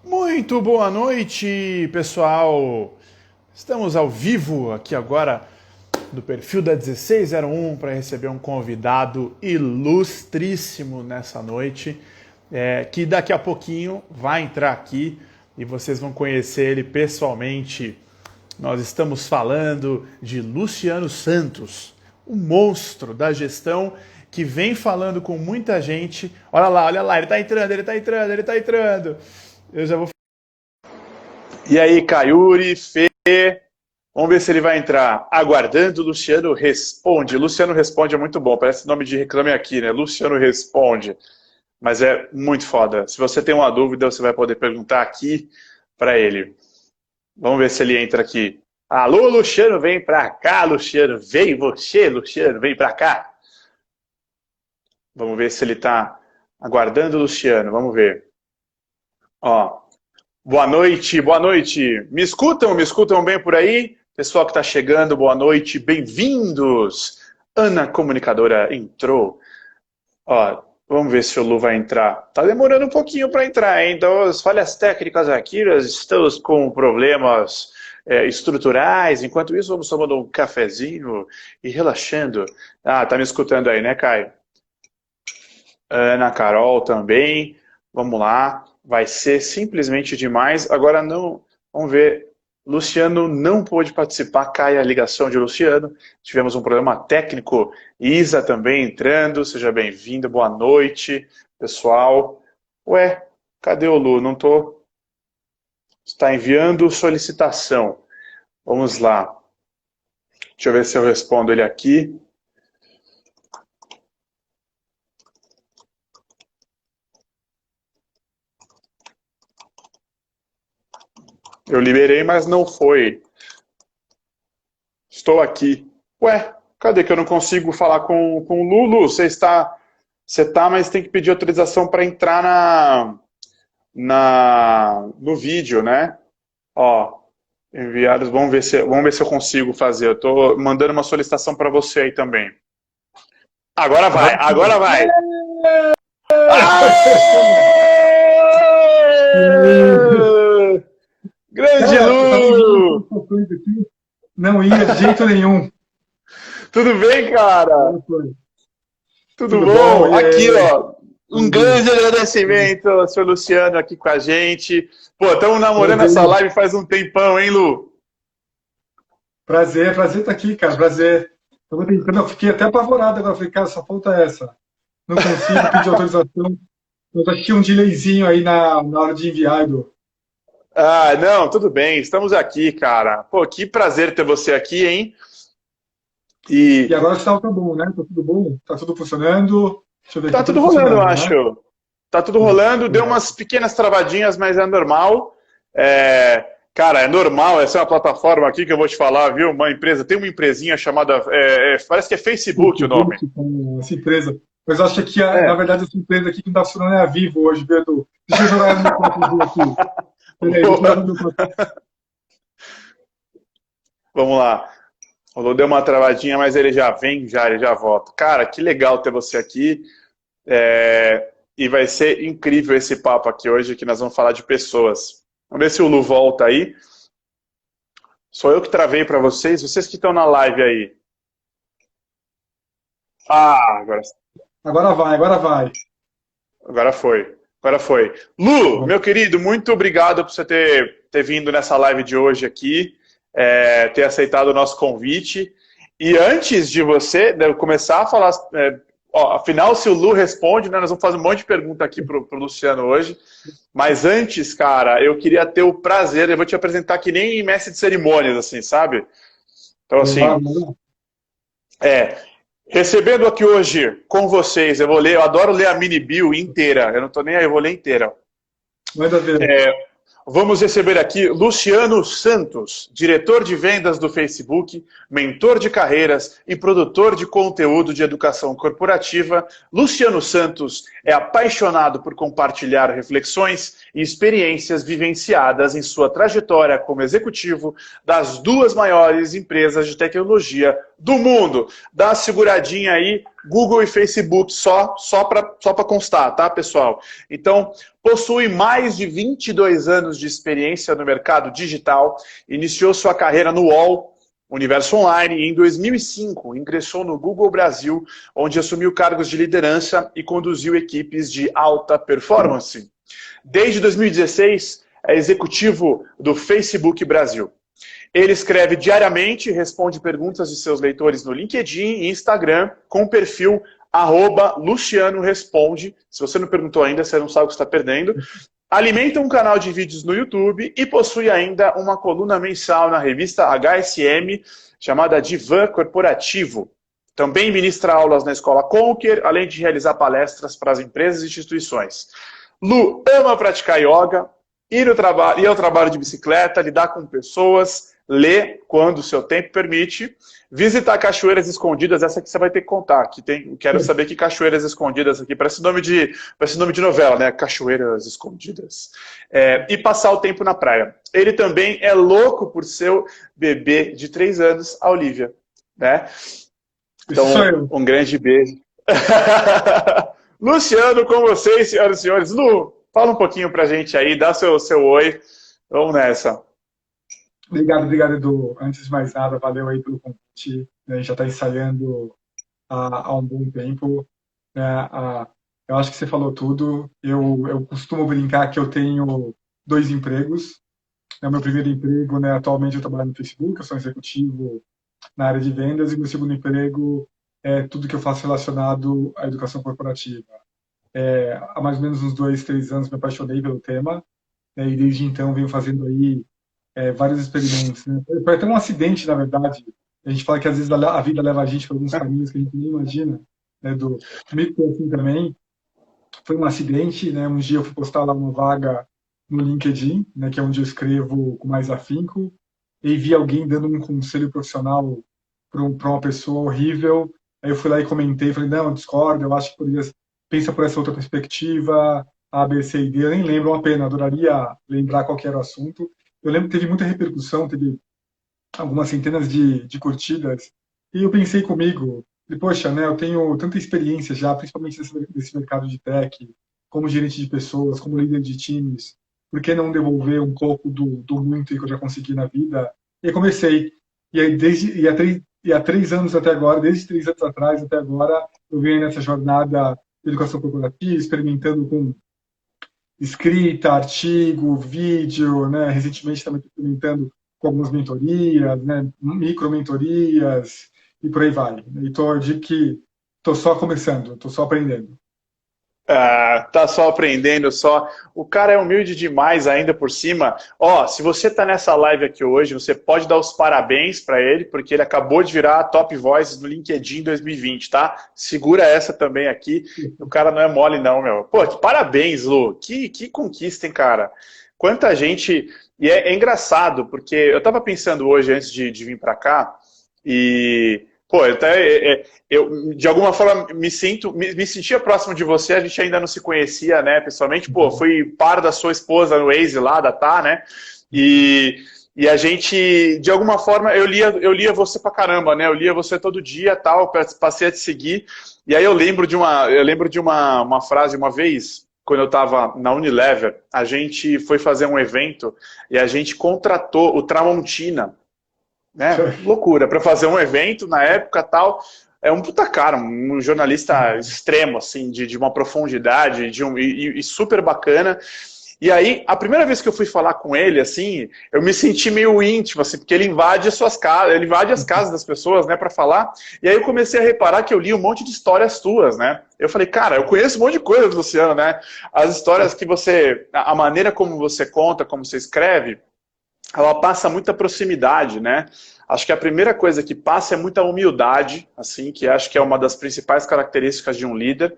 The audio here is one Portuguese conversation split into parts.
Muito boa noite, pessoal! Estamos ao vivo aqui agora do perfil da 1601 para receber um convidado ilustríssimo nessa noite, que daqui a pouquinho vai entrar aqui e vocês vão conhecer ele pessoalmente. Nós estamos falando de Luciano Santos, um monstro da gestão que vem falando com muita gente. Olha lá, ele tá entrando. Eu já vou. E aí, Kayuri, Fê, vamos ver se ele vai entrar. Aguardando, Luciano Responde. Luciano Responde é muito bom, parece nome de Reclame Aqui, né? Luciano Responde. Mas é muito foda. Se você tem uma dúvida, você vai poder perguntar aqui para ele. Vamos ver se ele entra aqui. Alô, Luciano, vem pra cá, Luciano. Vem você, Luciano, vem pra cá. Vamos ver se ele tá aguardando o Luciano, vamos ver. Ó, boa noite. Me escutam bem por aí? Pessoal que tá chegando, boa noite, bem-vindos. Ana Comunicadora entrou. Ó, vamos ver se o Lu vai entrar. Tá demorando um pouquinho para entrar, hein? Então, as falhas técnicas aqui, nós estamos com problemas estruturais. Enquanto isso, vamos tomando um cafezinho e relaxando. Ah, tá me escutando aí, né, Caio? Ana Carol também. Vamos lá. Vai ser simplesmente demais. Agora não. Vamos ver. Luciano não pôde participar. Cai a ligação de Luciano. Tivemos um problema técnico. Isa também entrando. Seja bem-vinda. Boa noite, pessoal. Ué, cadê o Lu? Não tô. Está enviando solicitação. Vamos lá. Deixa eu ver se eu respondo ele aqui. Eu liberei, mas não foi. Estou aqui. Ué, cadê que eu não consigo falar com o Lulu? Você tá, mas tem que pedir autorização para entrar no vídeo, né? Ó, enviados, vamos ver se eu consigo fazer. Eu tô mandando uma solicitação para você aí também. Agora vai. Grande Lu! Não ia de jeito nenhum. Tudo bem, cara? Tudo bom? Aqui, ó, um grande agradecimento, senhor Luciano, aqui com a gente. Pô, estamos namorando essa live faz um tempão, hein, Lu? Prazer estar aqui, cara, prazer. Eu fiquei até apavorado agora, falei, cara, só falta essa. Não consigo pedir autorização. Eu acho que tinha um delayzinho aí na hora de enviar, Edu. Ah, não, tudo bem, estamos aqui, cara. Pô, que prazer ter você aqui, hein? E agora está bom, né? Tá tudo bom? Tá tudo funcionando? Deixa eu ver tá aqui, tudo rolando, eu acho. Né? Tá tudo rolando, deu umas pequenas travadinhas, mas é normal. Cara, é normal, essa é uma plataforma aqui que eu vou te falar, viu? Tem uma empresinha chamada, parece que é Facebook o nome. Essa empresa. Mas eu acho que, na verdade, essa empresa aqui que não está funcionando é a Vivo hoje, viu, Edu? Deixa eu jogar ela no próprio aqui. Vamos lá. O Lu deu uma travadinha, mas ele já volta. Cara, que legal ter você aqui. E vai ser incrível esse papo aqui hoje, que nós vamos falar de pessoas. Vamos ver se o Lu volta aí. Sou eu que travei para vocês que estão na live aí. Ah, agora vai. Agora foi. Lu, meu querido, muito obrigado por você ter vindo nessa live de hoje aqui, ter aceitado o nosso convite. E antes de você começar a falar, afinal, se o Lu responde, né, nós vamos fazer um monte de pergunta aqui pro Luciano hoje. Mas antes, cara, eu queria ter o prazer, eu vou te apresentar que nem mestre de cerimônias, assim, sabe? Então, assim, recebendo aqui hoje com vocês, eu adoro ler a mini bio inteira, eu não tô nem aí, eu vou ler inteira. Manda ver. Vamos receber aqui Luciano Santos, diretor de vendas do Facebook, mentor de carreiras e produtor de conteúdo de educação corporativa. Luciano Santos é apaixonado por compartilhar reflexões e experiências vivenciadas em sua trajetória como executivo das duas maiores empresas de tecnologia do mundo. Dá uma seguradinha aí, Google e Facebook, só para constar, tá, pessoal? Então, possui mais de 22 anos de experiência no mercado digital, iniciou sua carreira no UOL, Universo Online, e em 2005 ingressou no Google Brasil, onde assumiu cargos de liderança e conduziu equipes de alta performance. Desde 2016, é executivo do Facebook Brasil. Ele escreve diariamente e responde perguntas de seus leitores no LinkedIn e Instagram com o perfil @LucianoResponde. Se você não perguntou ainda, você não sabe o que está perdendo. Alimenta um canal de vídeos no YouTube e possui ainda uma coluna mensal na revista HSM, chamada Divã Corporativo. Também ministra aulas na Escola Conquer, além de realizar palestras para as empresas e instituições. Lu ama praticar yoga, ir ao trabalho de bicicleta, lidar com pessoas, ler quando o seu tempo permite, visitar cachoeiras escondidas, essa que você vai ter que contar, quero saber que cachoeiras escondidas aqui, parece nome de novela, né? Cachoeiras escondidas. E passar o tempo na praia. Ele também é louco por seu bebê de 3 anos, a Olivia, né? Então, um grande beijo. Luciano, com vocês, senhoras e senhores. Lu, fala um pouquinho pra gente aí, dá seu oi. Vamos nessa. Obrigado, Edu. Antes de mais nada, valeu aí pelo convite. A gente já está ensaiando há um bom tempo. Eu acho que você falou tudo. Eu costumo brincar que eu tenho 2 empregos. O meu primeiro emprego, atualmente eu trabalho no Facebook, eu sou executivo na área de vendas, e meu segundo emprego é tudo que eu faço relacionado à educação corporativa. Há mais ou menos uns 2, 3 anos me apaixonei pelo tema, e desde então venho fazendo aí vários experimentos. Foi até um acidente, na verdade. A gente fala que às vezes a vida leva a gente por alguns caminhos que a gente nem imagina. Comigo foi assim também. Foi um acidente. Um dia eu fui postar lá uma vaga no LinkedIn, que é onde eu escrevo com mais afinco, e vi alguém dando um conselho profissional para uma pessoa horrível. Aí eu fui lá e comentei, falei, não, eu discordo, eu acho que poderia pensar por essa outra perspectiva, A, B, C e D. Eu nem lembro, uma pena, adoraria lembrar qual que era o assunto. Eu lembro que teve muita repercussão, teve algumas centenas de curtidas, e eu pensei comigo, poxa, eu tenho tanta experiência já, principalmente nesse mercado de tech, como gerente de pessoas, como líder de times, por que não devolver um pouco do muito que eu já consegui na vida? E aí comecei, e aí há 3 anos até agora, desde 3 anos atrás até agora, eu venho nessa jornada de educação corporativa, experimentando com escrita, artigo, vídeo, recentemente também experimentando com algumas mentorias, micro-mentorias, e por aí vai. E eu digo que estou só começando, estou só aprendendo. Tá só aprendendo, só. O cara é humilde demais ainda por cima. Se você tá nessa live aqui hoje, você pode dar os parabéns para ele, porque ele acabou de virar Top Voice no LinkedIn 2020, tá? Segura essa também aqui. O cara não é mole não, meu. Pô, parabéns, Lu. Que conquista, hein, cara? Quanta gente... E é engraçado, porque eu tava pensando hoje, antes de vir para cá, e... Pô, eu de alguma forma me sentia próximo de você, a gente ainda não se conhecia, né, pessoalmente. Pô, fui par da sua esposa no Waze lá, da Tá, né? E a gente, de alguma forma, eu lia você pra caramba, né? Eu lia você todo dia, tal, passei a te seguir. E aí eu lembro de uma frase uma vez, quando eu estava na Unilever, a gente foi fazer um evento e a gente contratou o Tramontina, né? Loucura, para fazer um evento na época tal. É um puta cara, um jornalista extremo, assim, de uma profundidade, e super bacana. E aí, a primeira vez que eu fui falar com ele, assim, eu me senti meio íntimo, assim, porque ele invade as suas casas, ele invade as casas das pessoas, né, para falar. E aí eu comecei a reparar que eu li um monte de histórias tuas, né? Eu falei, cara, eu conheço um monte de coisa do Luciano, né? As histórias que a maneira como você conta, como você escreve, ela passa muita proximidade, né? Acho que a primeira coisa que passa é muita humildade, assim, que acho que é uma das principais características de um líder.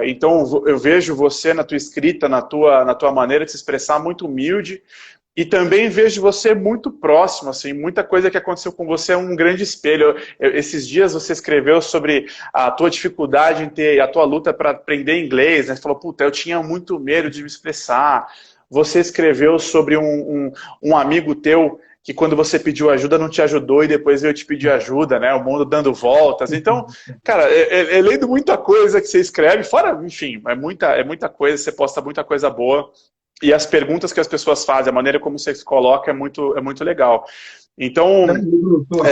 Então, eu vejo você na tua escrita, na tua maneira de se expressar, muito humilde, e também vejo você muito próximo, assim, muita coisa que aconteceu com você é um grande espelho. Esses dias você escreveu sobre a tua dificuldade em ter a tua luta para aprender inglês, né? Você falou, puta, eu tinha muito medo de me expressar. Você escreveu sobre um amigo teu que quando você pediu ajuda não te ajudou e depois veio te pedir ajuda, né? O mundo dando voltas. Então, cara, lendo muita coisa que você escreve, fora, enfim, é muita coisa, você posta muita coisa boa. E as perguntas que as pessoas fazem, a maneira como você se coloca é muito legal. Então,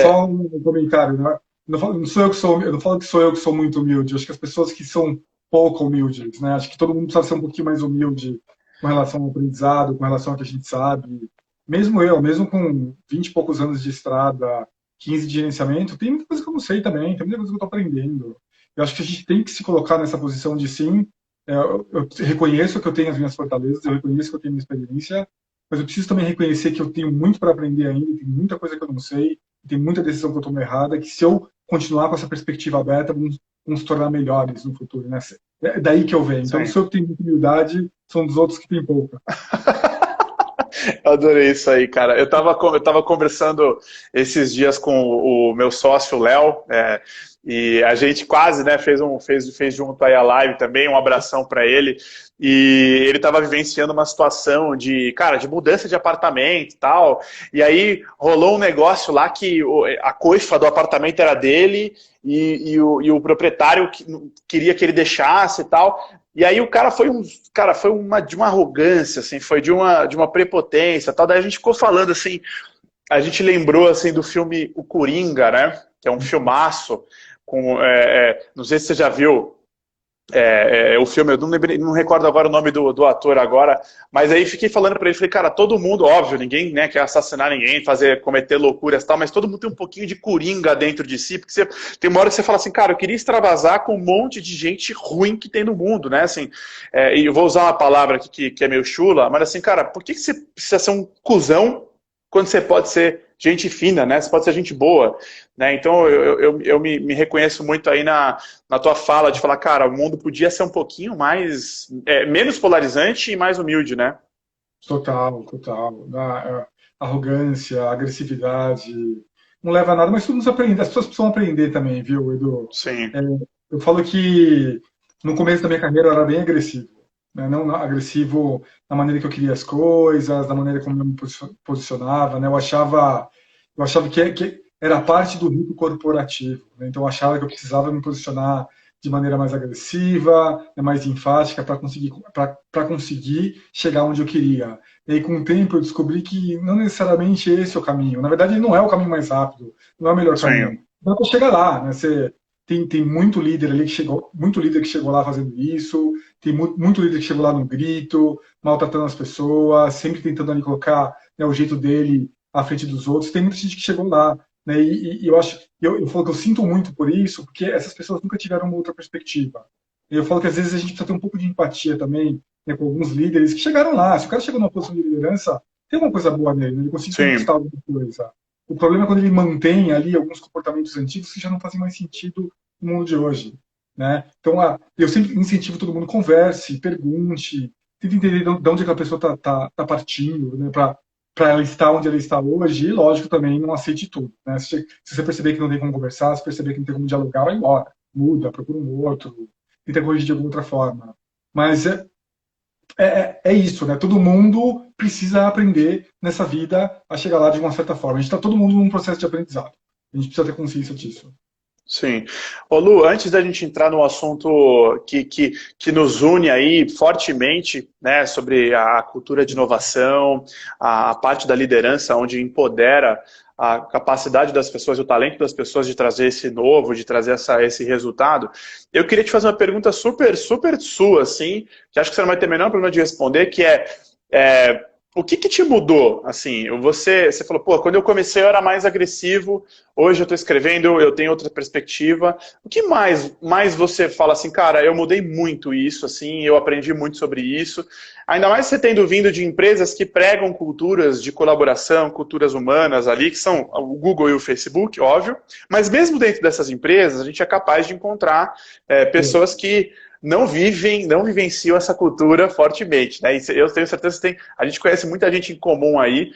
Só um comentário, né? Não sou eu que sou, eu não falo que sou eu que sou muito humilde. Acho que as pessoas que são pouco humildes, né? Acho que todo mundo precisa ser um pouquinho mais humilde com relação ao aprendizado, com relação ao que a gente sabe. Mesmo eu, mesmo com 20 e poucos anos de estrada, 15 de gerenciamento, tem muita coisa que eu não sei também, tem muita coisa que eu estou aprendendo. Eu acho que a gente tem que se colocar nessa posição de sim. Eu reconheço que eu tenho as minhas fortalezas, eu reconheço que eu tenho minha experiência, mas eu preciso também reconhecer que eu tenho muito para aprender ainda, tem muita coisa que eu não sei, tem muita decisão que eu tomo errada, que se eu continuar com essa perspectiva aberta, vamos se tornar melhores no futuro, né? É daí que eu venho. Então, se eu tenho muita humildade, são dos outros que têm pouca. Eu adorei isso aí, cara. Eu tava conversando esses dias com o meu sócio, Léo, e a gente quase, né, fez junto aí a live também, um abração para ele. E ele estava vivenciando uma situação de, cara, de mudança de apartamento e tal. E aí rolou um negócio lá que a coifa do apartamento era dele e o proprietário queria que ele deixasse e tal. E aí o cara foi de uma arrogância, assim, foi de uma prepotência, tal. Daí a gente ficou falando assim, a gente lembrou assim do filme O Coringa, né? Que é um filmaço com, não sei se você já viu o filme, eu não recordo agora o nome do ator agora, mas aí fiquei falando pra ele, falei, cara, todo mundo, óbvio, ninguém, né, quer assassinar ninguém, cometer loucuras e tal, mas todo mundo tem um pouquinho de coringa dentro de si, porque tem uma hora que você fala assim, cara, eu queria extravasar com um monte de gente ruim que tem no mundo, né, assim, e eu vou usar uma palavra aqui que é meio chula, mas assim, cara, por que você precisa ser um cuzão quando você pode ser gente fina, né? Você pode ser gente boa, né? Então eu me reconheço muito aí na tua fala de falar, cara, o mundo podia ser um pouquinho mais, menos polarizante e mais humilde, né? Total, total. Arrogância, agressividade, não leva a nada, mas tudo nos aprende. As pessoas precisam aprender também, viu, Edu? Sim. Eu falo que no começo da minha carreira eu era bem agressivo, né? Não agressivo na maneira que eu queria as coisas, da maneira como eu me posicionava, né? Eu achava que era parte do rito corporativo, né? Então eu achava que eu precisava me posicionar de maneira mais agressiva, mais enfática para conseguir chegar onde eu queria. E aí, com o tempo eu descobri que não necessariamente esse é o caminho. Na verdade, ele não é o caminho mais rápido, não é o melhor Sim. caminho. Dá para chegar lá, né? Tem muito líder ali muito líder que chegou lá fazendo isso, tem muito líder que chegou lá no grito, maltratando as pessoas, sempre tentando ali colocar, né, o jeito dele à frente dos outros. Tem muita gente que chegou lá, né? E eu falo que eu sinto muito por isso, porque essas pessoas nunca tiveram uma outra perspectiva. Eu falo que às vezes a gente precisa ter um pouco de empatia também, né, com alguns líderes que chegaram lá. Se o cara chegou numa posição de liderança, tem uma coisa boa nele, né? Ele conseguiu conquistar alguma coisa. O problema é quando ele mantém ali alguns comportamentos antigos que já não fazem mais sentido no mundo de hoje, né? Então, eu sempre incentivo todo mundo, converse, pergunte, tente entender de onde aquela pessoa tá partindo, né? Para ela estar onde ela está hoje, e lógico também não aceite tudo, né? Se você perceber que não tem como conversar, se perceber que não tem como dialogar, vai embora, muda, procura um outro, tenta corrigir de alguma outra forma. Mas é isso, né? Todo mundo precisa aprender nessa vida a chegar lá de uma certa forma. A gente está todo mundo num processo de aprendizado. A gente precisa ter consciência disso. Sim. Ô Lu, antes da gente entrar no assunto que nos une aí fortemente, né, sobre a cultura de inovação, a parte da liderança, onde empodera a capacidade das pessoas, o talento das pessoas de trazer esse novo, de trazer esse resultado, eu queria te fazer uma pergunta super, super sua, assim, que acho que você não vai ter o menor problema de responder, que o que te mudou? Assim, você falou, pô, quando eu comecei eu era mais agressivo, hoje eu estou escrevendo, eu tenho outra perspectiva. O que mais você fala assim, cara, eu mudei muito isso, assim, eu aprendi muito sobre isso. Ainda mais você tendo vindo de empresas que pregam culturas de colaboração, culturas humanas ali, que são o Google e o Facebook, óbvio. Mas mesmo dentro dessas empresas, a gente é capaz de encontrar pessoas que não vivenciam essa cultura fortemente, né? E eu tenho certeza que a gente conhece muita gente em comum aí,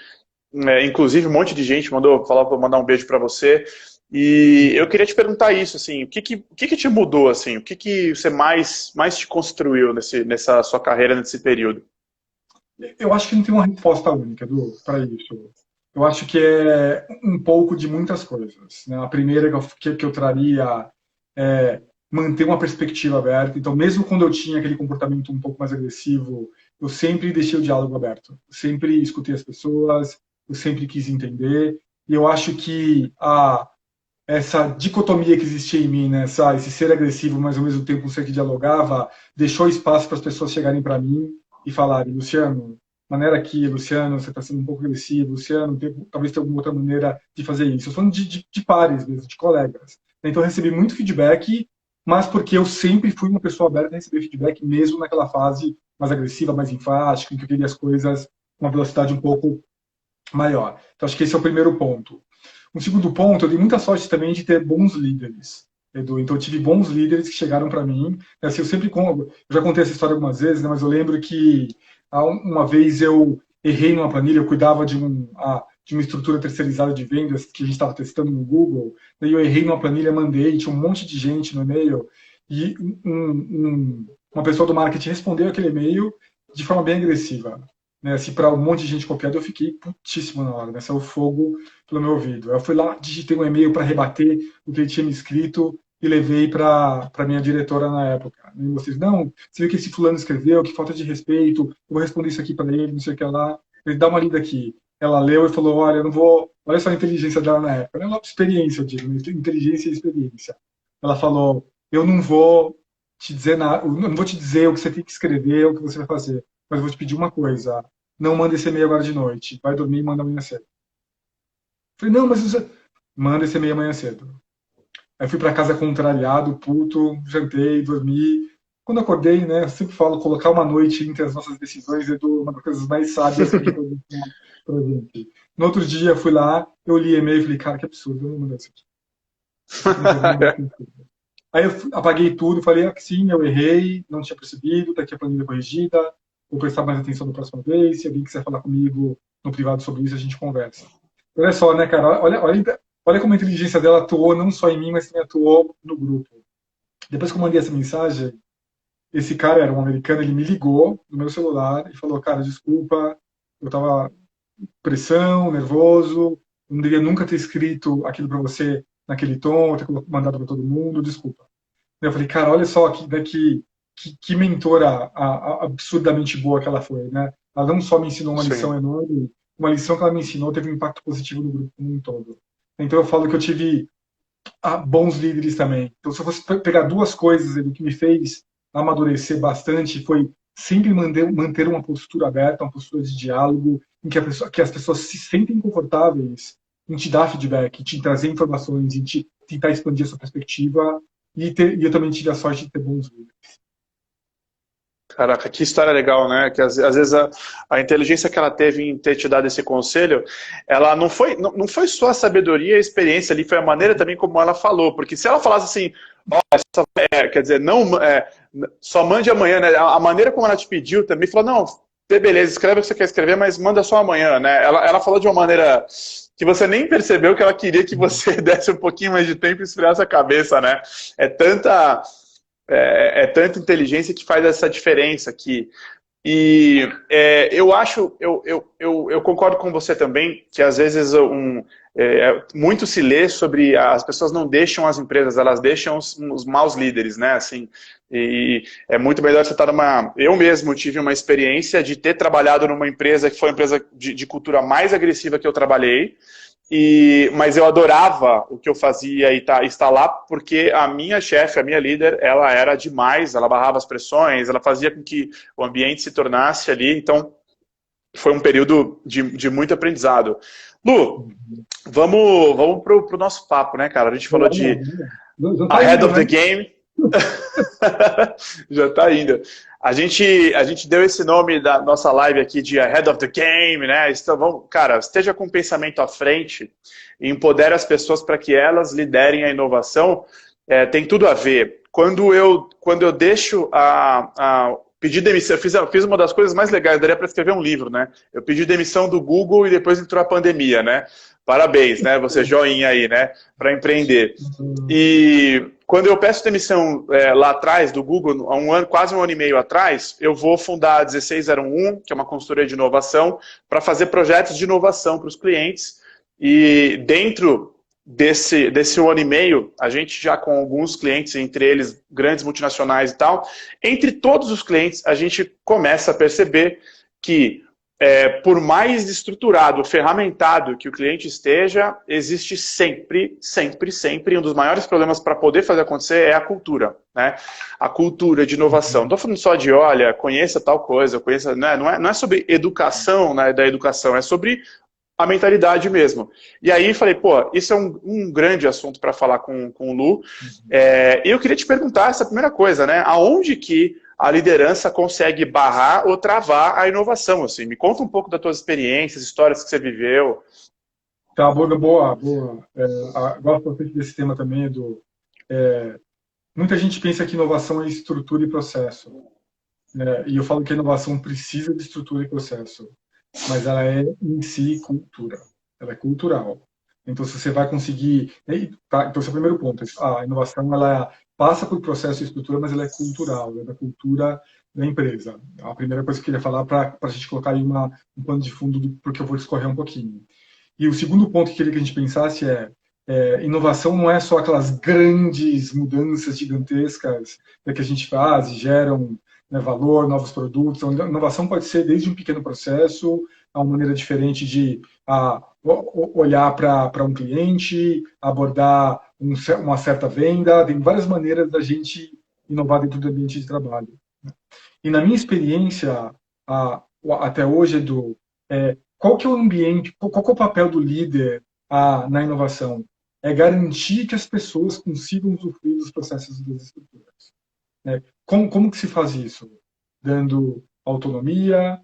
inclusive um monte de gente falou para mandar um beijo para você. E eu queria te perguntar isso, assim, o que te mudou, assim, o que você mais te construiu nessa sua carreira nesse período? Eu acho que não tem uma resposta única para isso. eu acho que é um pouco de muitas coisas, né? A primeira que eu traria é manter uma perspectiva aberta. Então, mesmo quando eu tinha aquele comportamento um pouco mais agressivo, eu sempre deixei o diálogo aberto. Eu sempre escutei as pessoas, eu sempre quis entender. E eu acho que essa dicotomia que existia em mim, né? Esse ser agressivo, mas ao mesmo tempo um ser que dialogava, deixou espaço para as pessoas chegarem para mim e falarem: Luciano, maneira aqui, Luciano, você está sendo um pouco agressivo, Luciano, talvez tenha alguma outra maneira de fazer isso. Eu estou falando de pares mesmo, de colegas. Então eu recebi muito feedback, mas porque eu sempre fui uma pessoa aberta a receber feedback, mesmo naquela fase mais agressiva, mais enfática, em que eu queria as coisas com uma velocidade um pouco maior. Então acho que esse é o primeiro ponto. Um segundo ponto, eu dei muita sorte também de ter bons líderes, Edu. Então, eu tive bons líderes que chegaram para mim. Assim, eu já contei essa história algumas vezes, né, mas eu lembro que uma vez eu errei numa planilha, eu cuidava de uma estrutura terceirizada de vendas que a gente estava testando no Google. Daí eu errei numa planilha, mandei, tinha um monte de gente no e-mail, e uma pessoa do marketing respondeu aquele e-mail de forma bem agressiva. Né, assim, para um monte de gente copiada, eu fiquei putíssimo na hora, né? Saiu fogo pelo meu ouvido. Eu fui lá, digitei um e-mail para rebater o que ele tinha me escrito e levei para minha diretora na época. E vocês, não, você viu que esse fulano escreveu, que falta de respeito, eu vou responder isso aqui para ele, não sei o que lá. Ele dá uma lida aqui. Ela leu e falou, olha, eu não vou... Olha só a inteligência dela na época. Ela é uma experiência, eu digo, né? Inteligência e experiência. Ela falou, eu não vou te dizer nada, eu não vou te dizer o que você tem que escrever, o que você vai fazer, mas eu vou te pedir uma coisa, não manda esse e-mail agora de noite, vai dormir e manda amanhã cedo. Falei, não, mas você... Manda esse e-mail amanhã cedo. Aí fui para casa contrariado, puto, jantei, dormi. Quando acordei, né, eu sempre falo, colocar uma noite entre as nossas decisões é uma das coisas mais sábias que a gente pode ensinar pra gente. No outro dia, fui lá, eu li e-mail e falei, cara, que absurdo, eu não mandei isso aqui. Aí eu apaguei tudo, falei, sim, eu errei, não tinha percebido, tá aqui a planilha corrigida, vou prestar mais atenção da próxima vez, se alguém quiser falar comigo no privado sobre isso, a gente conversa. Olha só, né, cara, olha como a inteligência dela atuou não só em mim, mas também atuou no grupo. Depois que eu mandei essa mensagem, esse cara era um americano, ele me ligou no meu celular e falou, cara, desculpa, eu tava com pressão, nervoso, eu não deveria nunca ter escrito aquilo para você naquele tom, ter mandado para todo mundo, desculpa. Eu falei, cara, olha só que mentora absurdamente boa que ela foi, né? Ela não só me ensinou uma Sim. lição enorme, uma lição que ela me ensinou teve um impacto positivo no grupo como um todo. Então eu falo que eu tive bons líderes também. Então se eu fosse pegar duas coisas do que me fez amadurecer bastante, foi sempre manter uma postura aberta, uma postura de diálogo, em que as pessoas se sentem confortáveis em te dar feedback, em te trazer informações, em tentar expandir a sua perspectiva. E eu também tive a sorte de ter bons líderes. Caraca, que história legal, né? Que às vezes a inteligência que ela teve em ter te dado esse conselho, ela não foi só a sabedoria e a experiência ali, foi a maneira também como ela falou. Porque se ela falasse assim, ó, quer dizer, não, só mande amanhã, né? A maneira como ela te pediu também, falou, não, beleza, escreve o que você quer escrever, mas manda só amanhã, né? Ela falou de uma maneira que você nem percebeu que ela queria que você desse um pouquinho mais de tempo e esfriasse a cabeça, né? É tanta. É tanta inteligência que faz essa diferença aqui. E eu acho, eu concordo com você também, que às vezes muito se lê sobre as pessoas não deixam as empresas, elas deixam os maus líderes, né? Assim, e é muito melhor você estar numa... Eu mesmo tive uma experiência de ter trabalhado numa empresa que foi a empresa de cultura mais agressiva que eu trabalhei, mas eu adorava o que eu fazia e estar lá, porque a minha chefe, a minha líder, ela era demais, ela barrava as pressões, ela fazia com que o ambiente se tornasse ali, então foi um período de muito aprendizado. Lu, vamos pro nosso papo, né, cara? A gente falou de Já tá Ahead indo, of the né? Game. Já tá indo. A gente deu esse nome da nossa live aqui de Ahead of the Game, né? Então, cara, esteja com o pensamento à frente e empodere as pessoas para que elas liderem a inovação. Tem tudo a ver. Quando eu deixo pedir demissão, eu fiz uma das coisas mais legais, daria para escrever um livro, né? Eu pedi demissão do Google e depois entrou a pandemia, né? Parabéns, né? Você joinha aí, né? Para empreender. quando eu peço demissão lá atrás do Google, há um ano, quase um ano e meio atrás, eu vou fundar a 1601, que é uma consultoria de inovação, para fazer projetos de inovação para os clientes. E dentro desse um ano e meio, a gente já com alguns clientes, entre eles grandes multinacionais e tal, entre todos os clientes, a gente começa a perceber que por mais estruturado, ferramentado que o cliente esteja, existe sempre, sempre, sempre, um dos maiores problemas para poder fazer acontecer é a cultura, né? A cultura de inovação. Não estou falando só de, olha, conheça tal coisa, conheça, né? Não é sobre educação, né, da educação, é sobre a mentalidade mesmo. E aí falei, pô, isso é um grande assunto para falar com o Lu. E eu queria te perguntar essa primeira coisa, né? Aonde que a liderança consegue barrar ou travar a inovação? Assim, me conta um pouco das tuas experiências, histórias que você viveu. Tá, boa. Gosto bastante desse tema também, Edu. Muita gente pensa que inovação é estrutura e processo, né? E eu falo que a inovação precisa de estrutura e processo, mas ela é em si cultura. Ela é cultural. Então, se você vai conseguir... Tá, então, esse é o primeiro ponto. A inovação, ela passa por processo e estrutura, mas ela é cultural, ela é da cultura da empresa. É a primeira coisa que eu queria falar para a gente colocar aí um pano de fundo, porque eu vou discorrer um pouquinho. E o segundo ponto que eu queria que a gente pensasse inovação não é só aquelas grandes mudanças gigantescas que a gente faz e geram, né, valor, novos produtos. A inovação pode ser desde um pequeno processo, a uma maneira diferente de olhar para um cliente, abordar uma certa venda. Tem várias maneiras da gente inovar dentro do ambiente de trabalho. E na minha experiência, até hoje, Edu, qual que é o ambiente, qual que é o papel do líder na inovação? É garantir que as pessoas consigam usufruir dos processos das estruturas. Como que se faz isso? Dando autonomia,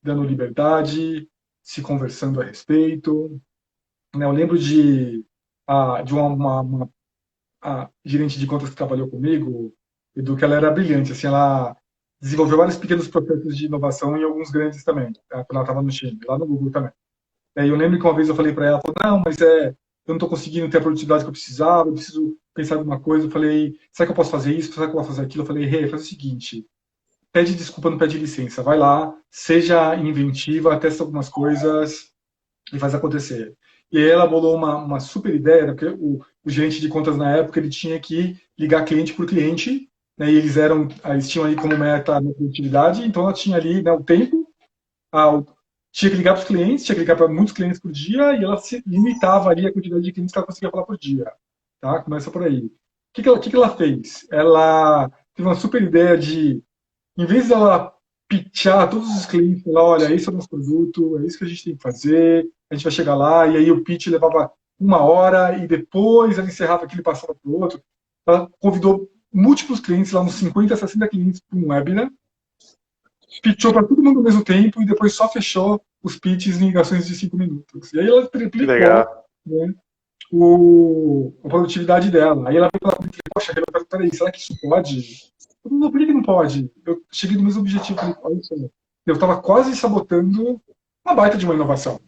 dando liberdade, se conversando a respeito. Eu lembro de uma gerente de contas que trabalhou comigo, Edu, que ela era brilhante. Assim, ela desenvolveu vários pequenos processos de inovação e alguns grandes também, quando ela estava no time, lá no Google também. E eu lembro que uma vez eu falei para ela, não, mas eu não estou conseguindo ter a produtividade que eu precisava, eu preciso pensar em alguma coisa. Eu falei, será que eu posso fazer isso? Será que eu posso fazer aquilo? Eu falei, faz o seguinte, pede desculpa, não pede licença. Vai lá, seja inventiva, testa algumas coisas e faz acontecer. E aí ela bolou uma super ideia, porque o gerente de contas na época ele tinha que ligar cliente por cliente, né, e eles tinham ali como meta a produtividade, então ela tinha ali, né, o tempo, tinha que ligar para os clientes, tinha que ligar para muitos clientes por dia, e ela se limitava ali a quantidade de clientes que ela conseguia falar por dia. Tá? Começa por aí. O que ela fez? Ela teve uma super ideia de, em vez de ela pitchar todos os clientes, falar, olha, esse é o nosso produto, é isso que a gente tem que fazer, a gente vai chegar lá, e aí o pitch levava 1 hora, e depois ela encerrava aquilo e passava para o outro. Ela convidou múltiplos clientes, lá uns 50, 60 clientes para um webinar, pitchou para todo mundo ao mesmo tempo, e depois só fechou os pitches em ligações de 5 minutos. E aí ela triplicou, né, a produtividade dela. Aí ela veio falar, poxa, peraí, será que isso pode? Não, por que não pode? Eu cheguei no mesmo objetivo. Eu estava quase sabotando uma baita de uma inovação.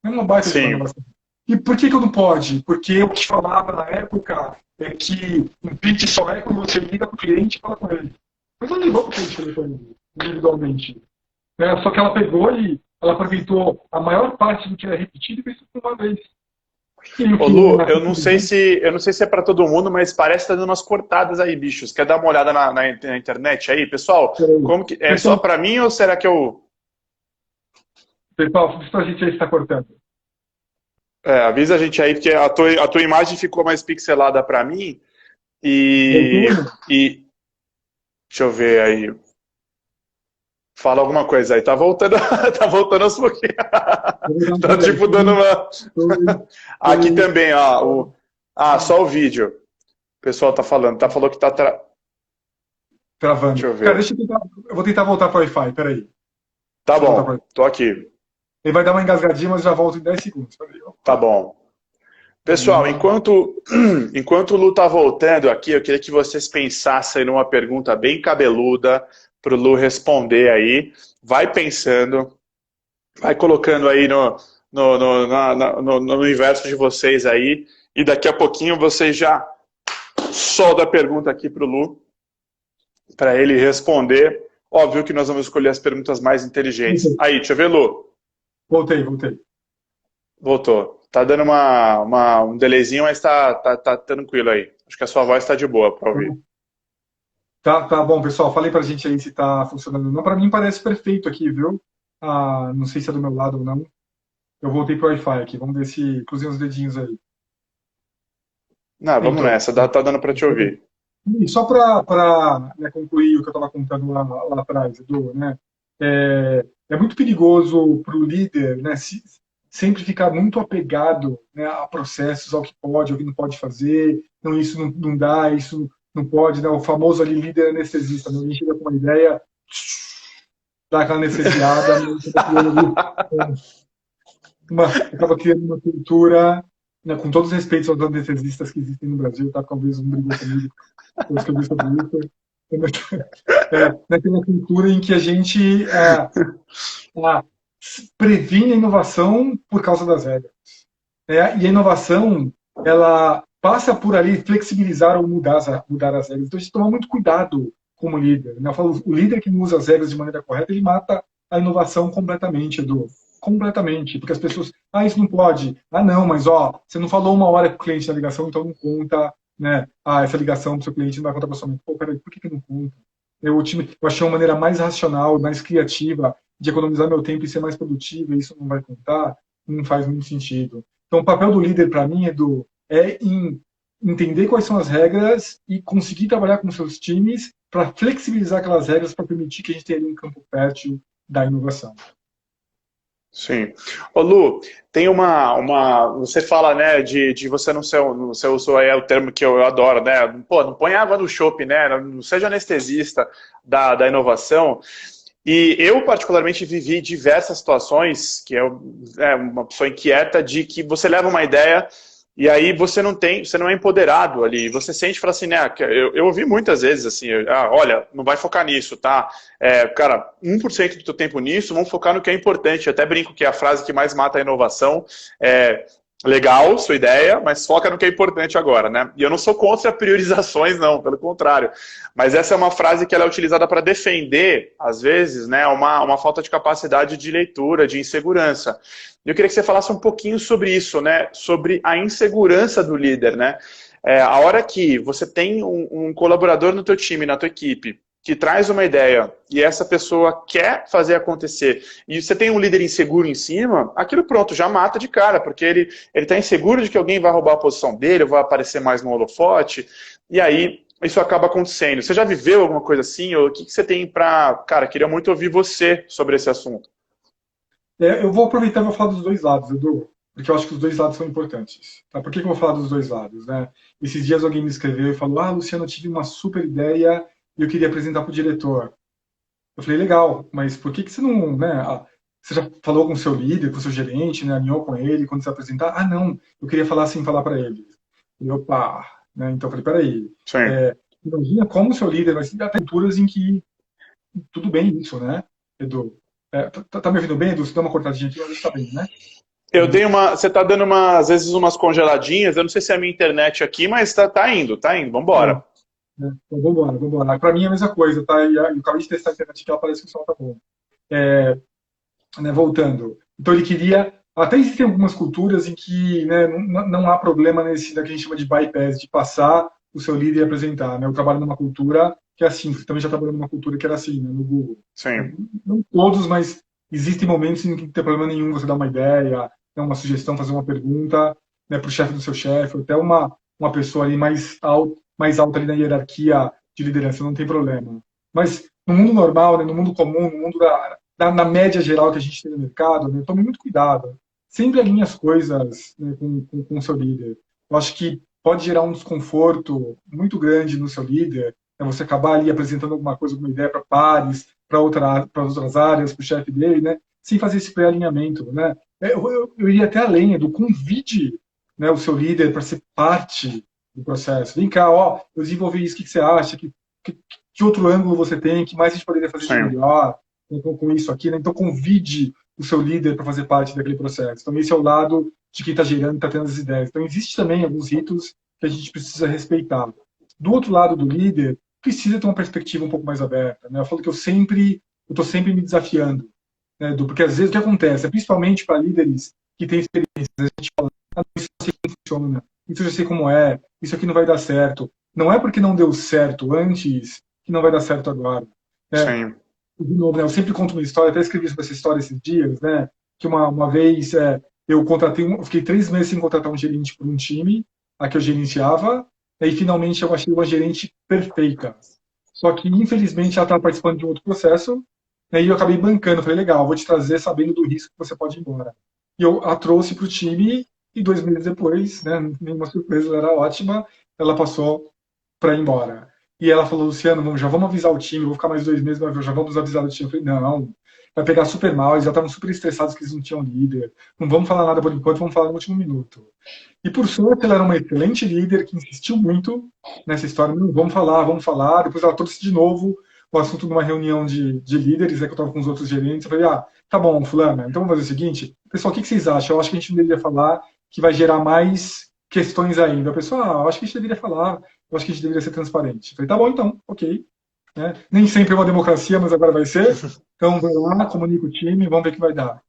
Uma baita de uma inovação. E por que eu não pode? Porque o que falava na época é que um pitch só é quando você liga para o cliente e fala com ele. Mas ela ligou para o cliente e falou com ele, individualmente. Só que ela pegou e ela aproveitou a maior parte do que era repetido e fez tudo uma vez. Ô Lu, eu não sei se é para todo mundo, mas parece que tá dando umas cortadas aí, bichos. Quer dar uma olhada na internet aí, pessoal? Como que é só para mim ou será que eu... Pessoal, avisa a gente aí se está cortando. Avisa a gente aí, porque a tua imagem ficou mais pixelada para mim e... Deixa eu ver aí. Fala alguma coisa aí. Tá voltando aos pouquinhos. Tá tipo dando uma... Aqui também, ó. Só o vídeo. O pessoal tá falando. Falou que tá travando. Deixa eu ver. Cara, eu vou tentar voltar para o Wi-Fi, peraí. Tá bom, tô aqui. Ele vai dar uma engasgadinha, mas já volto em 10 segundos. Tá bom. Pessoal, enquanto o Lu tá voltando aqui, eu queria que vocês pensassem numa pergunta bem cabeluda pro Lu responder aí. Vai pensando, vai colocando aí no universo de vocês aí, e daqui a pouquinho vocês já solto a pergunta aqui para o Lu, para ele responder. Óbvio que nós vamos escolher as perguntas mais inteligentes. Aí, deixa eu ver, Lu. Voltei. Voltou. Tá dando um delayzinho, mas tá tranquilo aí. Acho que a sua voz está de boa para ouvir. Tá bom, pessoal. Falei pra gente aí se tá funcionando ou não. Pra mim parece perfeito aqui, viu? Não sei se é do meu lado ou não. Eu voltei pro Wi-Fi aqui. Vamos ver se cruzei os dedinhos aí. Não, vamos Então, nessa. Tá dando para te ouvir. e só para concluir o que eu estava contando lá atrás, Edu, né? É muito perigoso para o líder, né, sempre ficar muito apegado, né, a processos, ao que pode, ao que não pode fazer, não, isso não dá, isso não pode, né, o famoso ali líder anestesista, né, alguém chega com uma ideia, dá aquela anestesiada, acaba criando uma cultura, né, com todos os respeitos aos anestesistas que existem no Brasil, tá? Talvez um brigou comigo depois que eu vi sobre isso. Né, tem uma cultura em que a gente previne a inovação por causa das regras. Né? E a inovação, ela passa por ali flexibilizar ou mudar as regras. Então a gente tem que tomar muito cuidado como líder. Né? Eu falo, o líder que não usa as regras de maneira correta, ele mata a inovação completamente, Edu. Completamente. Porque as pessoas, isso não pode. Não, mas você não falou uma hora com o cliente na ligação, então não conta, né? Essa ligação do seu cliente não vai contar para sua mente. Pô, peraí, por que não conta? Eu achei uma maneira mais racional, mais criativa de economizar meu tempo e ser mais produtivo, e isso não vai contar, não faz muito sentido. Então, o papel do líder, para mim, Edu, é em entender quais são as regras e conseguir trabalhar com seus times para flexibilizar aquelas regras para permitir que a gente tenha ali um campo fértil da inovação. Sim. Ô Lu, tem você fala, né, de você não ser, você usou aí o termo que eu adoro, né, pô, não põe água no chope, né, não seja anestesista da inovação. E eu, particularmente, vivi diversas situações, que uma pessoa inquieta, de que você leva uma ideia e aí você não é empoderado ali, você sente e fala assim, né, eu ouvi muitas vezes assim, olha, não vai focar nisso, tá? Cara, 1% do teu tempo nisso, vamos focar no que é importante. Eu até brinco que a frase que mais mata a inovação é: legal, sua ideia, mas foca no que é importante agora, né? E eu não sou contra priorizações, não, pelo contrário. Mas essa é uma frase que ela é utilizada para defender, às vezes, né, uma falta de capacidade de leitura, de insegurança. E eu queria que você falasse um pouquinho sobre isso, né? Sobre a insegurança do líder, né? A hora que você tem um colaborador no teu time, na tua equipe, que traz uma ideia e essa pessoa quer fazer acontecer, e você tem um líder inseguro em cima, aquilo pronto, já mata de cara, porque ele está inseguro de que alguém vai roubar a posição dele, vai aparecer mais no holofote, e aí isso acaba acontecendo. Você já viveu alguma coisa assim? Ou o que você tem para... Cara, queria muito ouvir você sobre esse assunto. Eu vou aproveitar e vou falar dos dois lados, Edu, porque eu acho que os dois lados são importantes. Tá? Por que eu vou falar dos dois lados? Né? Esses dias alguém me escreveu e falou: Luciano, eu tive uma super ideia e eu queria apresentar para o diretor. Eu falei: legal, mas por que você não... Né, você já falou com o seu líder, com o seu gerente, né, alinhou com ele quando você apresentar? Não, eu queria falar sem falar para ele. E opa, né, então eu falei: peraí, imagina como o seu líder vai se dar culturas em que tudo bem isso, né, Edu? Tá me ouvindo bem, Edu? Você deu uma cortadinha aqui, mas está bem, né? Você tá dando às vezes umas congeladinhas, eu não sei se é a minha internet aqui, mas tá indo, vambora. Então, vambora. Para mim é a mesma coisa, tá? E eu acabei de testar a internet aqui, ela parece que o som tá bom. Né, voltando. Então ele queria... Até existem algumas culturas em que, né, não há problema nesse da que a gente chama de bypass, de passar o seu líder e apresentar. Né? Eu trabalho numa cultura que é assim, você também já trabalhou numa cultura que era assim, né, no Google. Sim. Não todos, mas existem momentos em que não tem problema nenhum você dar uma ideia, dar uma sugestão, fazer uma pergunta, né, para o chefe do seu chefe, ou até uma pessoa ali mais alta ali na hierarquia de liderança, não tem problema. Mas no mundo normal, né, no mundo comum, no mundo na média geral que a gente tem no mercado, né, tome muito cuidado. Sempre alinhe as coisas, né, com o seu líder. Eu acho que pode gerar um desconforto muito grande no seu líder, né, você acabar ali apresentando alguma coisa, alguma ideia para pares, para outras áreas, para o chefe dele, né, sem fazer esse pré-alinhamento. Né. Eu iria até além do convite, né, o seu líder para ser parte do processo. Vem cá, eu desenvolvi isso, o que você acha? Que outro ângulo você tem? Que mais a gente poderia fazer de melhor com isso aqui? Né? Então, convide o seu líder para fazer parte daquele processo. Então, esse é o lado de quem está gerando, está tendo as ideias. Então, existe também alguns ritos que a gente precisa respeitar. do outro lado do líder, precisa ter uma perspectiva um pouco mais aberta, né? Eu falo que eu estou sempre me desafiando, né? Porque às vezes o que acontece, principalmente para líderes que têm experiência, a gente fala, ah, isso eu sei como funciona, isso eu já sei como é, isso aqui não vai dar certo. Não é porque não deu certo antes que não vai dar certo agora, né? Sim. De novo, né, eu sempre conto uma história, até escrevi sobre essa história esses dias, né? Que uma vez eu eu fiquei 3 meses sem contratar um gerente por um time a que eu gerenciava, e finalmente eu achei uma gerente perfeita. Só que, infelizmente, ela estava participando de um outro processo, né, e eu acabei bancando. Falei, legal, vou te trazer sabendo do risco que você pode ir embora. E eu a trouxe para o time, e 2 meses depois, né, nenhuma surpresa, ela era ótima, ela passou para ir embora. E ela falou, Luciano, já vamos avisar o time, eu vou ficar mais 2 meses, mas já vamos avisar o time. Eu falei, não, vai pegar super mal, eles já estavam super estressados que eles não tinham líder. Não vamos falar nada por enquanto, vamos falar no último minuto. E por sorte, ela era uma excelente líder que insistiu muito nessa história. Não, vamos falar, vamos falar. Depois ela trouxe de novo o assunto numa reunião de líderes, que eu estava com os outros gerentes. Eu falei, tá bom, fulana, então vamos fazer o seguinte. Pessoal, o que vocês acham? Eu acho que a gente não deveria falar, que vai gerar mais questões ainda. A pessoa, eu acho que a gente deveria falar, eu acho que a gente deveria ser transparente. Eu falei, tá bom, então, ok. Né? Nem sempre é uma democracia, mas agora vai ser. Então, vai lá, comunica o time, vamos ver o que vai dar.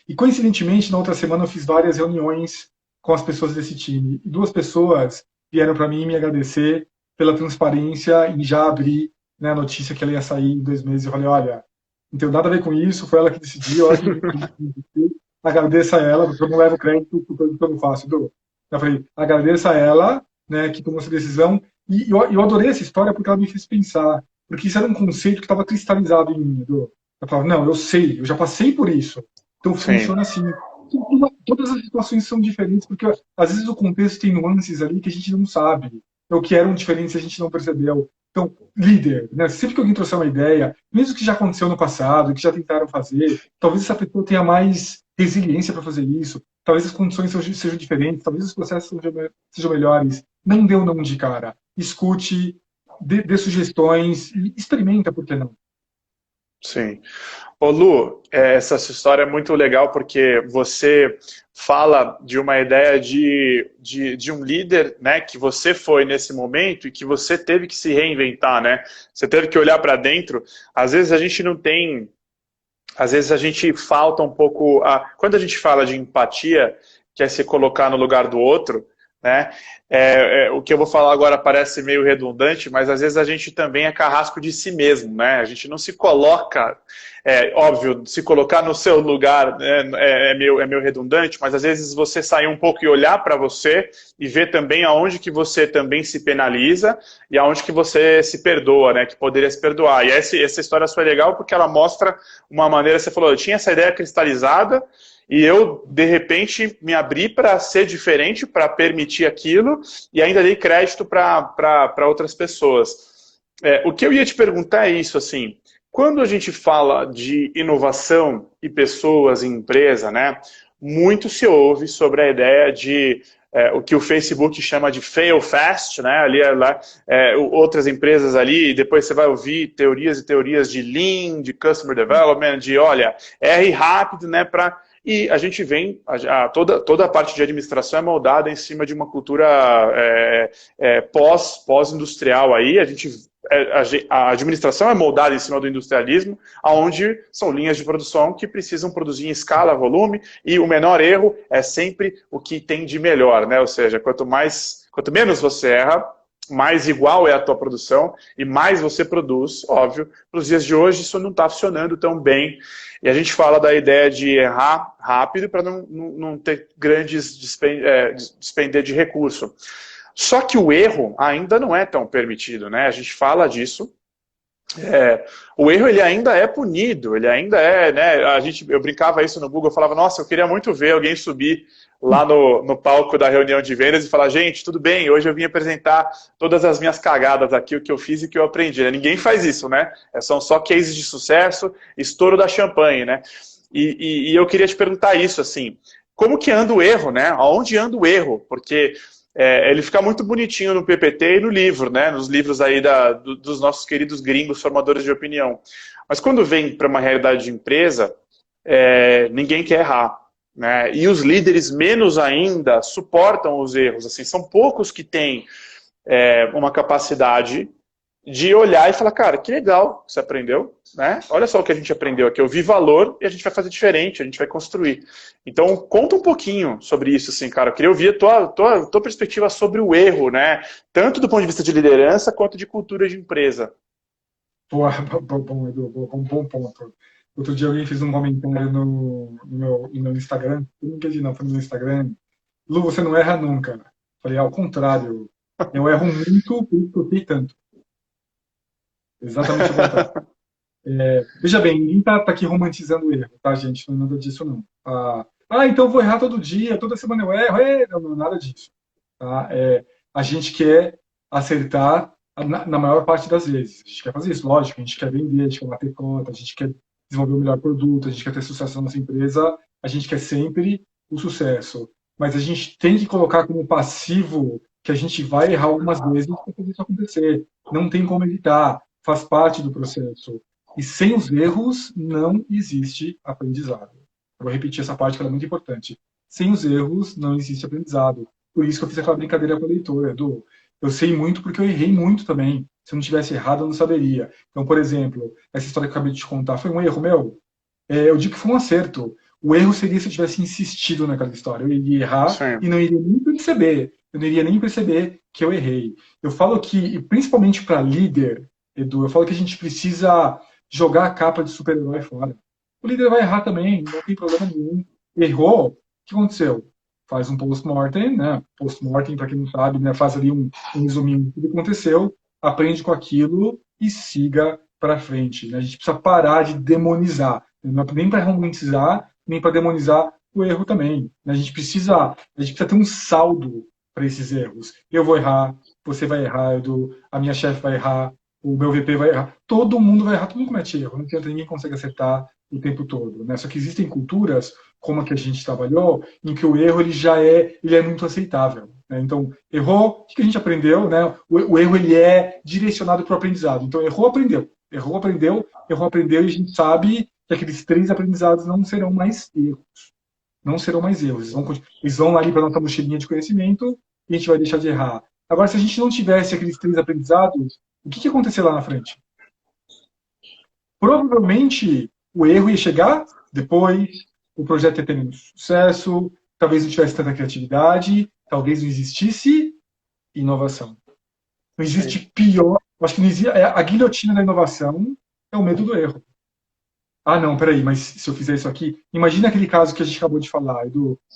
E, coincidentemente, na outra semana eu fiz várias reuniões com as pessoas desse time. E 2 pessoas vieram para mim me agradecer pela transparência em já abrir, né, a notícia que ela ia sair em 2 meses. Eu falei, olha, não tenho nada a ver com isso, foi ela que decidiu, ela que decidiu. Agradeça a ela, porque eu não levo crédito por tudo que eu não faço. Eu falei, agradeça a ela, né, que tomou essa decisão. E eu adorei essa história porque ela me fez pensar. Porque isso era um conceito que estava cristalizado em mim. Eu falava, não, eu sei, eu já passei por isso. Então Sim. funciona assim. Todas as situações são diferentes, porque às vezes o contexto tem nuances ali que a gente não sabe, ou que eram diferentes e a gente não percebeu. Então, líder, né? Sempre que alguém trouxer uma ideia, mesmo que já aconteceu no passado, que já tentaram fazer, talvez essa pessoa tenha mais resiliência para fazer isso, talvez as condições sejam diferentes, talvez os processos sejam melhores. Não dê um não de cara. Escute, dê sugestões e experimenta, por que não? Sim. Ô Lu, essa sua história é muito legal porque você fala de uma ideia de um líder, né, que você foi nesse momento e que você teve que se reinventar, né? Você teve que olhar para dentro. Às vezes a gente não tem, às vezes a gente falta um pouco. Quando a gente fala de empatia, que é se colocar no lugar do outro, né? O que eu vou falar agora parece meio redundante, mas às vezes a gente também é carrasco de si mesmo, né? A gente não se coloca, óbvio, se colocar no seu lugar, né, é meio redundante, mas às vezes você sair um pouco e olhar para você e ver também aonde que você também se penaliza e aonde que você se perdoa, né? Que poderia se perdoar. E essa história foi legal porque ela mostra uma maneira, você falou, eu tinha essa ideia cristalizada, e eu, de repente, me abri para ser diferente, para permitir aquilo, e ainda dei crédito para outras pessoas. O que eu ia te perguntar é isso, assim, quando a gente fala de inovação e pessoas em empresa, né, muito se ouve sobre a ideia de o que o Facebook chama de fail fast, né, outras empresas ali, e depois você vai ouvir teorias e teorias de Lean, de Customer Development, de, olha, erre rápido, né, E a gente vem, toda a parte de administração é moldada em cima de uma cultura pós-industrial aí, a administração é moldada em cima do industrialismo, onde são linhas de produção que precisam produzir em escala, volume, e o menor erro é sempre o que tem de melhor, né? Ou seja, quanto menos você erra, mais igual é a tua produção e mais você produz, óbvio. Nos dias de hoje isso não está funcionando tão bem. E a gente fala da ideia de errar rápido para não ter grandes despender de recurso. Só que o erro ainda não é tão permitido, né? A gente fala disso. O erro ele ainda é punido, ele ainda é, né? Eu brincava isso no Google, eu falava, nossa, eu queria muito ver alguém subir lá no palco da reunião de vendas e falar, gente, tudo bem, hoje eu vim apresentar todas as minhas cagadas aqui, o que eu fiz e o que eu aprendi. Ninguém faz isso, né? São só cases de sucesso, estouro da champanhe, né? E eu queria te perguntar isso, assim, como que anda o erro, né? Aonde anda o erro? Porque ele fica muito bonitinho no PPT e no livro, né? Nos livros aí dos nossos queridos gringos formadores de opinião. Mas quando vem para uma realidade de empresa, ninguém quer errar, né? E os líderes menos ainda suportam os erros. Assim, são poucos que têm uma capacidade de olhar e falar, cara, que legal que você aprendeu, né? Olha só o que a gente aprendeu aqui, eu vi valor e a gente vai fazer diferente, a gente vai construir. Então, conta um pouquinho sobre isso, assim, cara. Eu queria ouvir a tua perspectiva sobre o erro, né? Tanto do ponto de vista de liderança quanto de cultura de empresa. Pô, bom, Edu, bom ponto. Outro dia alguém fez um comentário no meu Instagram, eu não entendi não, foi no meu Instagram. Lu, você não erra nunca. Falei, ao contrário, eu erro muito, por isso que eu sei tanto. Exatamente o contrário. Veja bem, ninguém tá aqui romantizando o erro, tá, gente? Não é nada disso, não. Então eu vou errar todo dia, toda semana eu erro. Não, não é nada disso. Tá? A gente quer acertar na maior parte das vezes. A gente quer fazer isso, lógico. A gente quer vender, a gente quer bater cota, a gente quer desenvolver o melhor produto, a gente quer ter sucesso na nossa empresa, a gente quer sempre o sucesso. Mas a gente tem que colocar como passivo que a gente vai errar algumas vezes para fazer isso acontecer. Não tem como evitar, faz parte do processo. E sem os erros não existe aprendizado. Eu vou repetir essa parte que ela é muito importante. Sem os erros não existe aprendizado. Por isso que eu fiz aquela brincadeira com a leitora, Edu. Eu sei muito porque eu errei muito também. Se eu não tivesse errado, eu não saberia. Então, por exemplo, essa história que eu acabei de te contar foi um erro meu? Eu digo que foi um acerto. O erro seria se eu tivesse insistido naquela história. Eu iria errar Sim. e não iria nem perceber. Eu não iria nem perceber que eu errei. Eu falo que, principalmente para líder, Edu, eu falo que a gente precisa jogar a capa de super-herói fora. O líder vai errar também, não tem problema nenhum. Errou, o que aconteceu? Faz um post-mortem, né? Post-mortem, para quem não sabe, né? Faz ali um resuminho do que aconteceu, aprende com aquilo e siga para frente. Né? A gente precisa parar de demonizar, não é nem para romantizar, nem para demonizar o erro também. Né? A gente precisa ter um saldo para esses erros. Eu vou errar, você vai errar, Edu, a minha chefe vai errar, o meu VP vai errar. Todo mundo vai errar, todo mundo comete erro. Não adianta, ninguém consegue acertar o tempo todo. Né? Só que existem culturas, como a que a gente trabalhou, em que o erro ele é muito aceitável. Né? Então, errou, o que a gente aprendeu? Né? O erro ele é direcionado para o aprendizado. Então, errou, aprendeu. Errou, aprendeu, errou, aprendeu, e a gente sabe que aqueles 3 aprendizados não serão mais erros. Não serão mais erros. Eles vão ali para a nossa mochilinha de conhecimento e a gente vai deixar de errar. Agora, se a gente não tivesse aqueles 3 aprendizados, o que ia acontecer lá na frente? Provavelmente o erro ia chegar depois, o projeto ia ter menos sucesso, talvez não tivesse tanta criatividade, talvez não existisse inovação. Não existe pior, acho que não existe, a guilhotina da inovação é o medo do erro. Não, peraí, mas se eu fizer isso aqui, imagina aquele caso que a gente acabou de falar,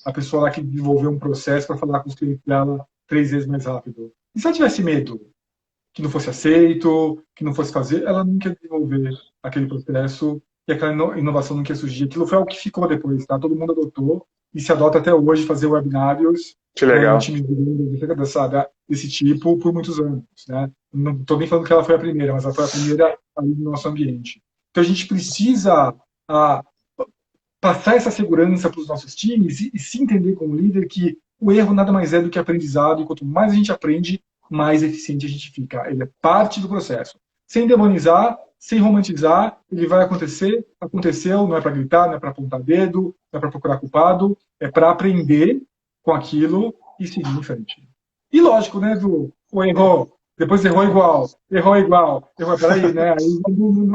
a pessoa lá que desenvolveu um processo para falar com os clientes dela 3 vezes mais rápido. E se ela tivesse medo? Que não fosse aceito, que não fosse fazer, ela não quer desenvolver aquele processo e aquela inovação não quer surgir. Aquilo foi o que ficou depois, tá? Todo mundo adotou e se adota até hoje fazer webinários Que legal. em times desse tipo por muitos anos, né? Não estou nem falando que ela foi a primeira, mas ela foi a primeira ali no nosso ambiente. Então a gente precisa passar essa segurança para os nossos times e se entender como líder que o erro nada mais é do que aprendizado, e quanto mais a gente aprende, mais eficiente a gente fica. Ele é parte do processo. Sem demonizar, sem romantizar, ele vai acontecer, aconteceu, não é para gritar, não é para apontar dedo, não é para procurar culpado, é para aprender com aquilo e seguir em frente. E lógico, né, Edu? Errou, depois errou igual, peraí, né? Aí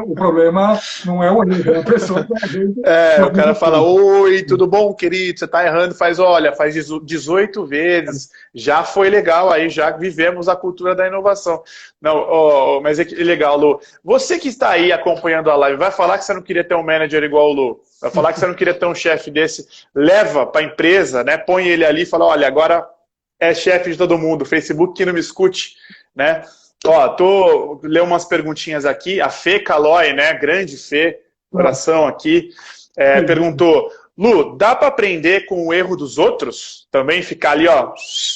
o problema não é o erro, é a pessoa que o cara fala, oi, tudo bom, querido? Você tá errando, faz 18 vezes, já foi legal aí, já vivemos a cultura da inovação. Não, mas é legal, Lu. Você que está aí acompanhando a live, vai falar que você não queria ter um manager igual o Lu, vai falar que você não queria ter um chefe desse, leva para a empresa, né? Põe ele ali e fala, olha, agora é chefe de todo mundo, Facebook que não me escute, né? Leu umas perguntinhas aqui, a Fê Calói, né? Grande Fê, coração aqui, perguntou, Lu, dá para aprender com o erro dos outros? Também ficar ali, ó,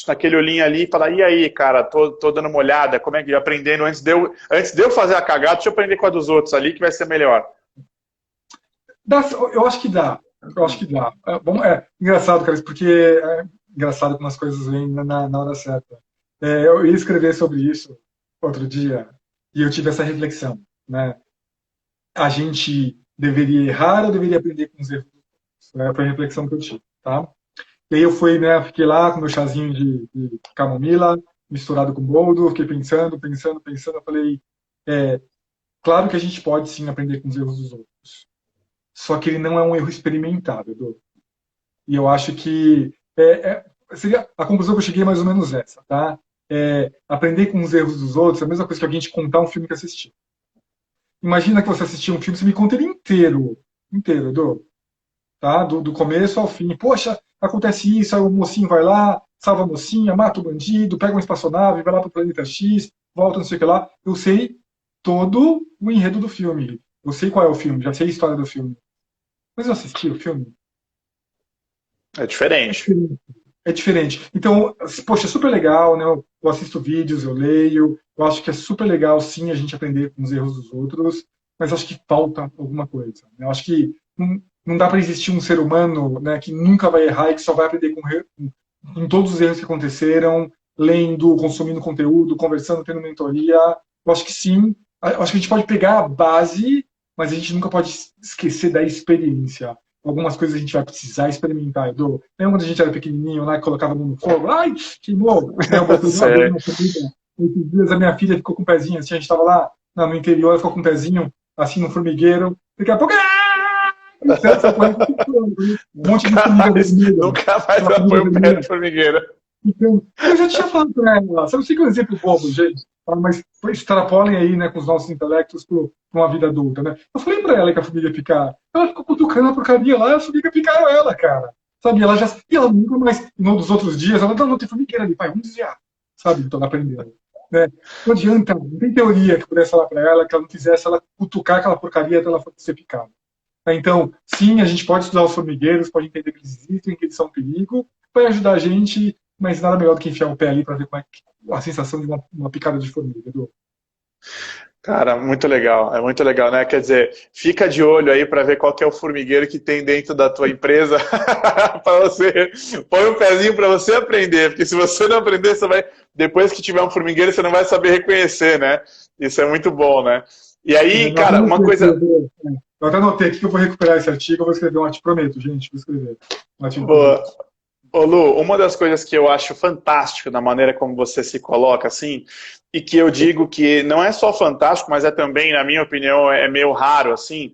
naquele olhinho ali e falar, e aí, cara, tô dando uma olhada, como é que aprendendo, antes de eu fazer a cagada, deixa eu aprender com a dos outros ali, que vai ser melhor. Eu acho que dá. Engraçado, cara, porque é engraçado como as coisas vêm na hora certa. Eu ia escrever sobre isso outro dia e eu tive essa reflexão, né? A gente deveria errar ou deveria aprender com os erros? Foi a reflexão que eu tive, tá? E aí eu fui, né, fiquei lá com meu chazinho de camomila, misturado com boldo, fiquei pensando, eu falei, é, claro que a gente pode sim aprender com os erros dos outros, só que ele não é um erro experimentável, Edu. E eu acho que seria a conclusão que eu cheguei é mais ou menos essa, tá? Aprender com os erros dos outros é a mesma coisa que alguém te contar um filme que assistiu. Imagina que você assistiu um filme, você me conta ele inteiro, Edu, tá? Do começo ao fim. Poxa, acontece isso, aí o mocinho vai lá, salva a mocinha, mata o bandido, pega uma espaçonave, vai lá para o planeta X, volta, não sei o que lá. Eu sei todo o enredo do filme. Eu sei qual é o filme, já sei a história do filme. Mas eu assisti o filme. É diferente. É diferente. Então, poxa, é super legal, né? Eu assisto vídeos, eu leio, eu acho que é super legal, sim, a gente aprender com os erros dos outros, mas acho que falta alguma coisa, né? Eu acho que não dá para existir um ser humano, né, que nunca vai errar e que só vai aprender com todos os erros que aconteceram, lendo, consumindo conteúdo, conversando, tendo mentoria. Eu acho que sim. Eu acho que a gente pode pegar a base, mas a gente nunca pode esquecer da experiência. Algumas coisas a gente vai precisar experimentar, Edu. Lembra quando a gente era pequenininho lá, que colocava a mão no fogo? Ai, queimou! Né, eu botei uma vez na comida. Esses dias a minha filha ficou com o pezinho assim, a gente estava lá no interior, ela ficou com o pezinho assim no formigueiro. Daqui a pouco, um monte de formiga vermelha. Nunca mais ela põe o pé de formigueira. Então, eu já tinha falado para ela, sabe, eu sei que é um exemplo bobo, gente, mas extrapolem aí, né, com os nossos intelectos para uma vida adulta, né? Eu falei para ela que a família ia picar, ela ficou cutucando a porcaria lá, eu sabia que picaram ela, cara. Sabe, e ela nunca mais, no dos outros dias, ela não tem formigueira ali, pai, vamos desviar. Sabe, então ela aprendeu. Né? Não adianta, não tem teoria que pudesse falar para ela que ela não quisesse ela cutucar aquela porcaria até ela ser picada. Então, sim, a gente pode estudar os formigueiros, pode entender que eles existem, que eles são um perigo, vai ajudar a gente, mas nada melhor do que enfiar o pé ali para ver como é a sensação de uma picada de formiga, Edu. Cara, muito legal. É muito legal, né? Quer dizer, fica de olho aí para ver qual que é o formigueiro que tem dentro da tua empresa para você. Põe um pezinho para você aprender, porque se você não aprender, você vai depois que tiver um formigueiro, você não vai saber reconhecer, né? Isso é muito bom, né? E aí, cara, uma coisa. Eu até anotei aqui que eu vou recuperar esse artigo, eu vou escrever um artigo, prometo, gente, vou escrever um artigo. Boa. Ô Lu, uma das coisas que eu acho fantástico na maneira como você se coloca, assim, e que eu digo que não é só fantástico, mas é também, na minha opinião, é meio raro, assim,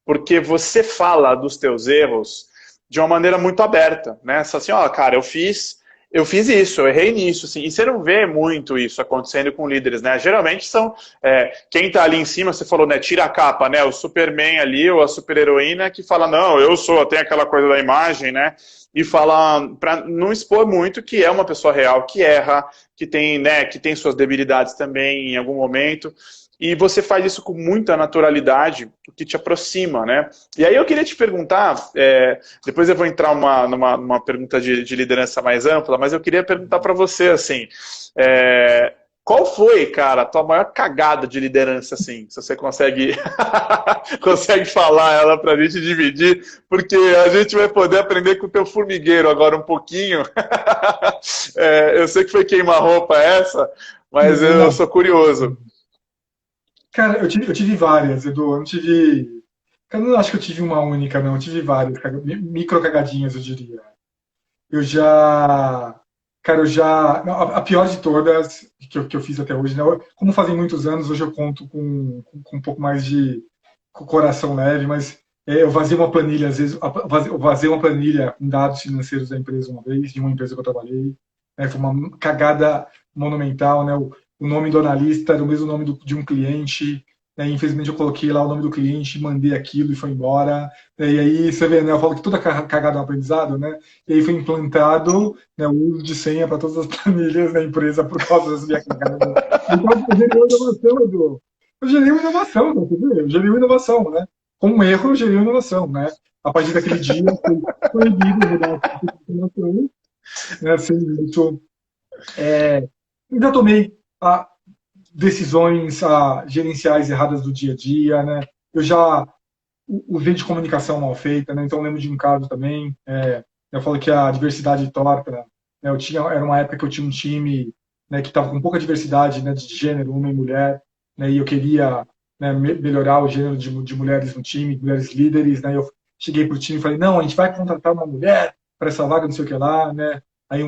porque você fala dos teus erros de uma maneira muito aberta, né? Assim, ó, cara, eu fiz isso, eu errei nisso, assim, e você não vê muito isso acontecendo com líderes, né? Geralmente são, quem tá ali em cima, você falou, né, tira a capa, né, o Superman ali, ou a super-heroína que fala, não, eu sou, tem aquela coisa da imagem, né, e fala, para não expor muito que é uma pessoa real, que erra, que tem, né, que tem suas debilidades também em algum momento, e você faz isso com muita naturalidade, o que te aproxima, né? E aí eu queria te perguntar, depois eu vou entrar numa pergunta de liderança mais ampla, mas eu queria perguntar para você, assim, qual foi, cara, a tua maior cagada de liderança, assim? Se você consegue, consegue falar ela pra gente dividir, porque a gente vai poder aprender com o teu formigueiro agora um pouquinho. Eu sei que foi queima-roupa essa, mas eu sou curioso. Cara, eu tive várias, Edu. Eu não tive. Eu não acho que eu tive uma única, não. Eu tive várias, micro cagadinhas, eu diria. Eu já. Cara, eu já. Não, a pior de todas que eu fiz até hoje, né? Como fazem muitos anos, hoje eu conto com um pouco mais de com o coração leve, mas eu vazei uma planilha, às vezes, eu vazei uma planilha com dados financeiros da empresa uma vez, de uma empresa que eu trabalhei. Né? Foi uma cagada monumental, né? O nome do analista era o mesmo nome de um cliente. Né? Infelizmente eu coloquei lá o nome do cliente, mandei aquilo e foi embora. E aí você vê, né? Eu falo que toda cagada é um aprendizado, né? E aí foi implantado, né, o uso de senha para todas as planilhas da empresa por causa das minhas cagadas. Então eu gerei uma inovação, Edu. Eu gerei uma inovação, né? Eu gerei uma inovação, né? Com um erro, eu gerei uma inovação, né? A partir daquele dia, foi proibido mudar essa informação, né? Assim, isso, eu já tomei decisões gerenciais erradas do dia a dia, né? Eu já usei de comunicação mal feita, né? Então eu lembro de um caso também, eu falo que a diversidade torta, né? Era uma época que eu tinha um time, né, que estava com pouca diversidade, né, de gênero, homem e mulher, né, e eu queria, né, melhorar o gênero de mulheres no time, mulheres líderes, né? Eu cheguei para o time e falei, não, a gente vai contratar uma mulher para essa vaga, não sei o que lá, né? Aí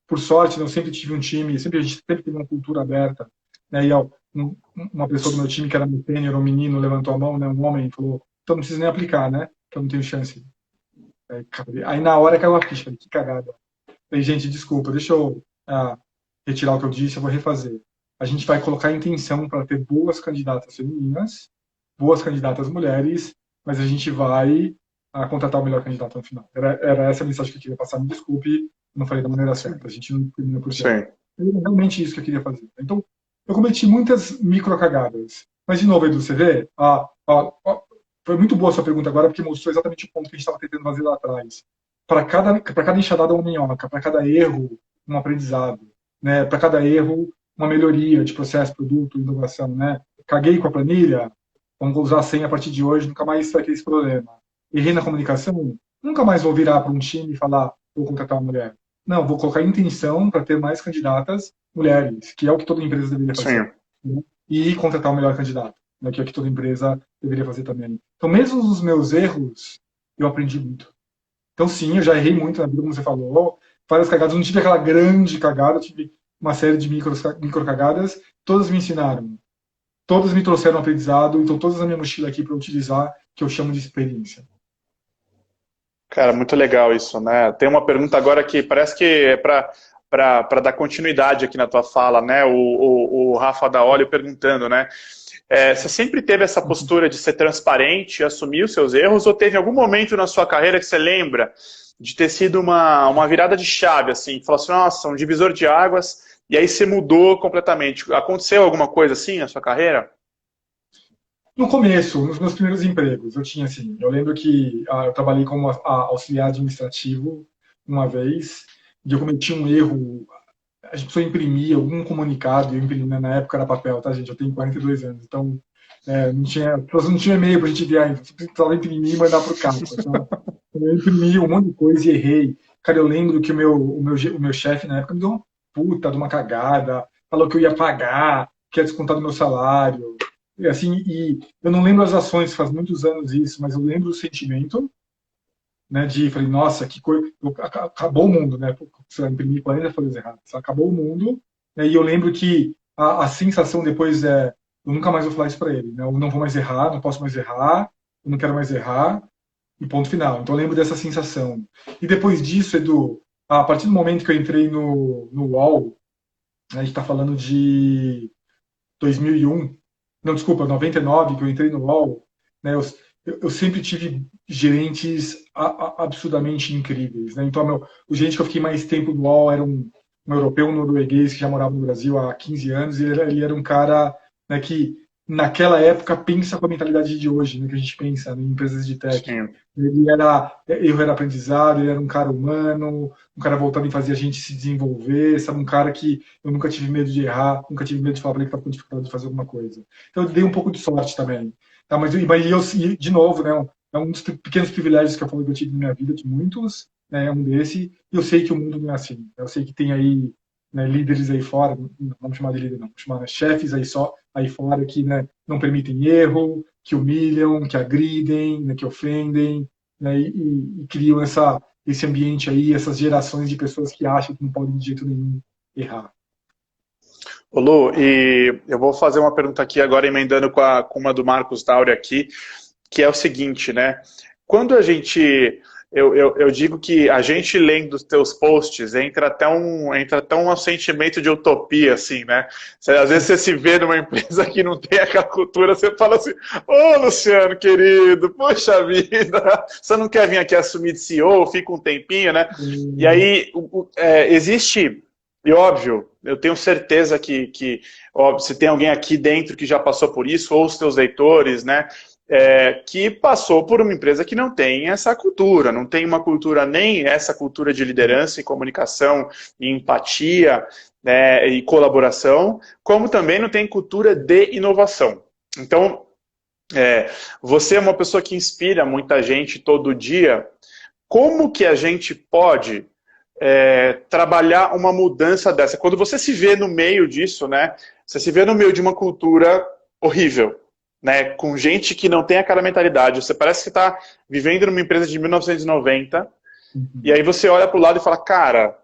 por sorte, né, eu sempre tive um time, a gente sempre teve uma cultura aberta, né, e uma pessoa do meu time que era meu sênior, um menino, levantou a mão, né, um homem, falou, então não precisa nem aplicar, né, que eu não tenho chance. Aí na hora caiu a ficha, falei, que cagada. Falei, gente, desculpa, deixa eu retirar o que eu disse, eu vou refazer. A gente vai colocar a intenção para ter boas candidatas femininas, boas candidatas mulheres, mas a gente vai contratar o melhor candidato no final. Era essa a mensagem que eu queria passar. Me desculpe, não falei da maneira certa. A gente não termina por diante. Sim. Era realmente isso que eu queria fazer. Então, eu cometi muitas micro cagadas. Mas, de novo, Edu, você vê? Foi muito boa a sua pergunta agora, porque mostrou exatamente o ponto que a gente estava tentando fazer lá atrás. Para cada enxadada, uma minhoca. Para cada erro, um aprendizado. Né? Para cada erro, uma melhoria de processo, produto, inovação. Né? Caguei com a planilha, vamos usar a senha a partir de hoje, nunca mais vai ter esse problema. Errei na comunicação, nunca mais vou virar para um time e falar, vou contratar uma mulher. Não, vou colocar intenção para ter mais candidatas mulheres, que é o que toda empresa deveria fazer. Né? E contratar o melhor candidato, né? Que é o que toda empresa deveria fazer também. Então, mesmo os meus erros, eu aprendi muito. Então, sim, eu já errei muito na vida, como você falou, várias cagadas. Eu não tive aquela grande cagada, tive uma série de micro cagadas, todas me ensinaram. Todas me trouxeram aprendizado, então todas a minha mochila aqui para utilizar, que eu chamo de experiência. Cara, muito legal isso, né? Tem uma pergunta agora que parece que é para dar continuidade aqui na tua fala, né? O Rafa da Olho perguntando, né? Você sempre teve essa postura de ser transparente, assumir os seus erros, ou teve algum momento na sua carreira que você lembra de ter sido uma virada de chave, assim, falou assim, nossa, um divisor de águas, e aí você mudou completamente. Aconteceu alguma coisa assim na sua carreira? No começo, nos meus primeiros empregos, eu tinha assim, eu lembro que eu trabalhei como auxiliar administrativo uma vez, e eu cometi um erro, a gente precisou imprimir algum comunicado, e eu imprimi, na época era papel, tá gente, eu tenho 42 anos, então não tinha e-mail pra gente enviar, então você precisava imprimir e mandar pro cara, então, eu imprimi um monte de coisa e errei. Cara, eu lembro que o meu chefe na época me deu uma puta de uma cagada, falou que eu ia pagar, que ia descontar do meu salário, e assim, e eu não lembro as ações, faz muitos anos isso, mas eu lembro o sentimento, né, falei, nossa, que coisa, acabou o mundo, né, se eu imprimir 40 folhas erradas, acabou o mundo, né, e eu lembro que a sensação depois eu nunca mais vou falar isso para ele, né, eu não vou mais errar, não posso mais errar, eu não quero mais errar, e ponto final. Então eu lembro dessa sensação. E depois disso, Edu, a partir do momento que eu entrei no UOL, né, a gente está falando de 2001, não, desculpa, 99, que eu entrei no UOL, né, eu sempre tive gerentes absurdamente incríveis. Né? Então, o gerente que eu fiquei mais tempo no UOL era um europeu, um norueguês que já morava no Brasil há 15 anos, e ele era um cara, né, que, naquela época, pensa com a mentalidade de hoje, né, que a gente pensa, né, em empresas de tech. Sim. Ele era erro, era aprendizado, ele era um cara humano, um cara voltado em fazer a gente se desenvolver, sabe? Um cara que eu nunca tive medo de errar, nunca tive medo de falar para ele que estava com dificuldade de fazer alguma coisa. Então eu dei um pouco de sorte também. Tá? Mas de novo, né, é um dos pequenos privilégios que eu falei que eu tive na minha vida, de muitos, né, é um desse, e eu sei que o mundo não é assim. Eu sei que tem aí, né, líderes aí fora, não vamos chamar de líder, não, vamos chamar, né, chefes aí fora que, né, não permitem erro, que humilham, que agridem, né, que ofendem, né, e criam esse ambiente aí, essas gerações de pessoas que acham que não podem de jeito nenhum errar. Ô Lu, e eu vou fazer uma pergunta aqui agora, emendando com uma do Marcos Dauri aqui, que é o seguinte, né? Quando a gente... Eu digo que a gente lendo os teus posts entra até um sentimento de utopia, assim, né? Às vezes você se vê numa empresa que não tem aquela cultura, você fala assim, ô Luciano, querido, poxa vida, você não quer vir aqui assumir de CEO, fica um tempinho, né? E aí existe, e óbvio, eu tenho certeza que óbvio, se tem alguém aqui dentro que já passou por isso, ou os teus leitores, né? Que passou por uma empresa que não tem essa cultura, não tem uma cultura, nem essa cultura de liderança e comunicação e empatia, né, e colaboração, como também não tem cultura de inovação. Então, você é uma pessoa que inspira muita gente todo dia. Como que a gente pode trabalhar uma mudança dessa? Quando você se vê no meio disso, né, você se vê no meio de uma cultura horrível, né, com gente que não tem aquela mentalidade. Você parece que está vivendo numa empresa de 1990, e aí você olha para o lado e fala, cara,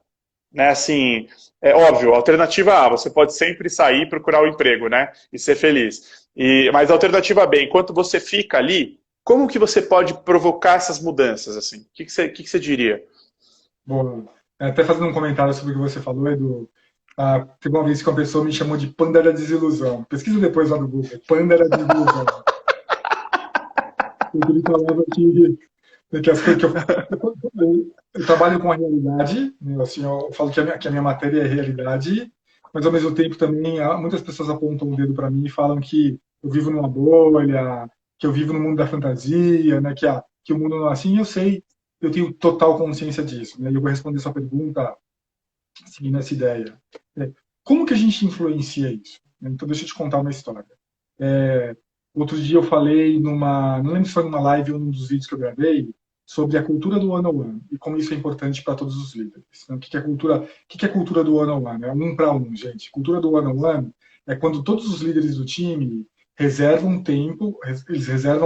né, assim, é óbvio, alternativa A, você pode sempre sair e procurar o emprego, né, e ser feliz. Mas a alternativa B, enquanto você fica ali, como que você pode provocar essas mudanças, assim? O que que você diria? Bom, até fazendo um comentário sobre o que você falou, Edu, teve uma vez que uma pessoa me chamou de panda da desilusão. Pesquisa depois lá no Google, panda da desilusão. Porque ele falava que as coisas que eu trabalho com a realidade, né, assim, eu falo que a minha matéria é realidade, mas ao mesmo tempo também muitas pessoas apontam o dedo para mim e falam que eu vivo numa bolha, que eu vivo no mundo da fantasia, né, que o mundo não é assim, e eu sei, eu tenho total consciência disso, né, e eu vou responder sua pergunta seguindo essa ideia. É, como que a gente influencia isso? Então, deixa eu te contar uma história. É, outro dia eu falei não lembro se foi numa live ou num dos vídeos que eu gravei, sobre a cultura do one-on-one e como isso é importante para todos os líderes. Então, o que é a cultura do one-on-one? É um para um, gente. Cultura do one-on-one é quando todos os líderes do time eles reservam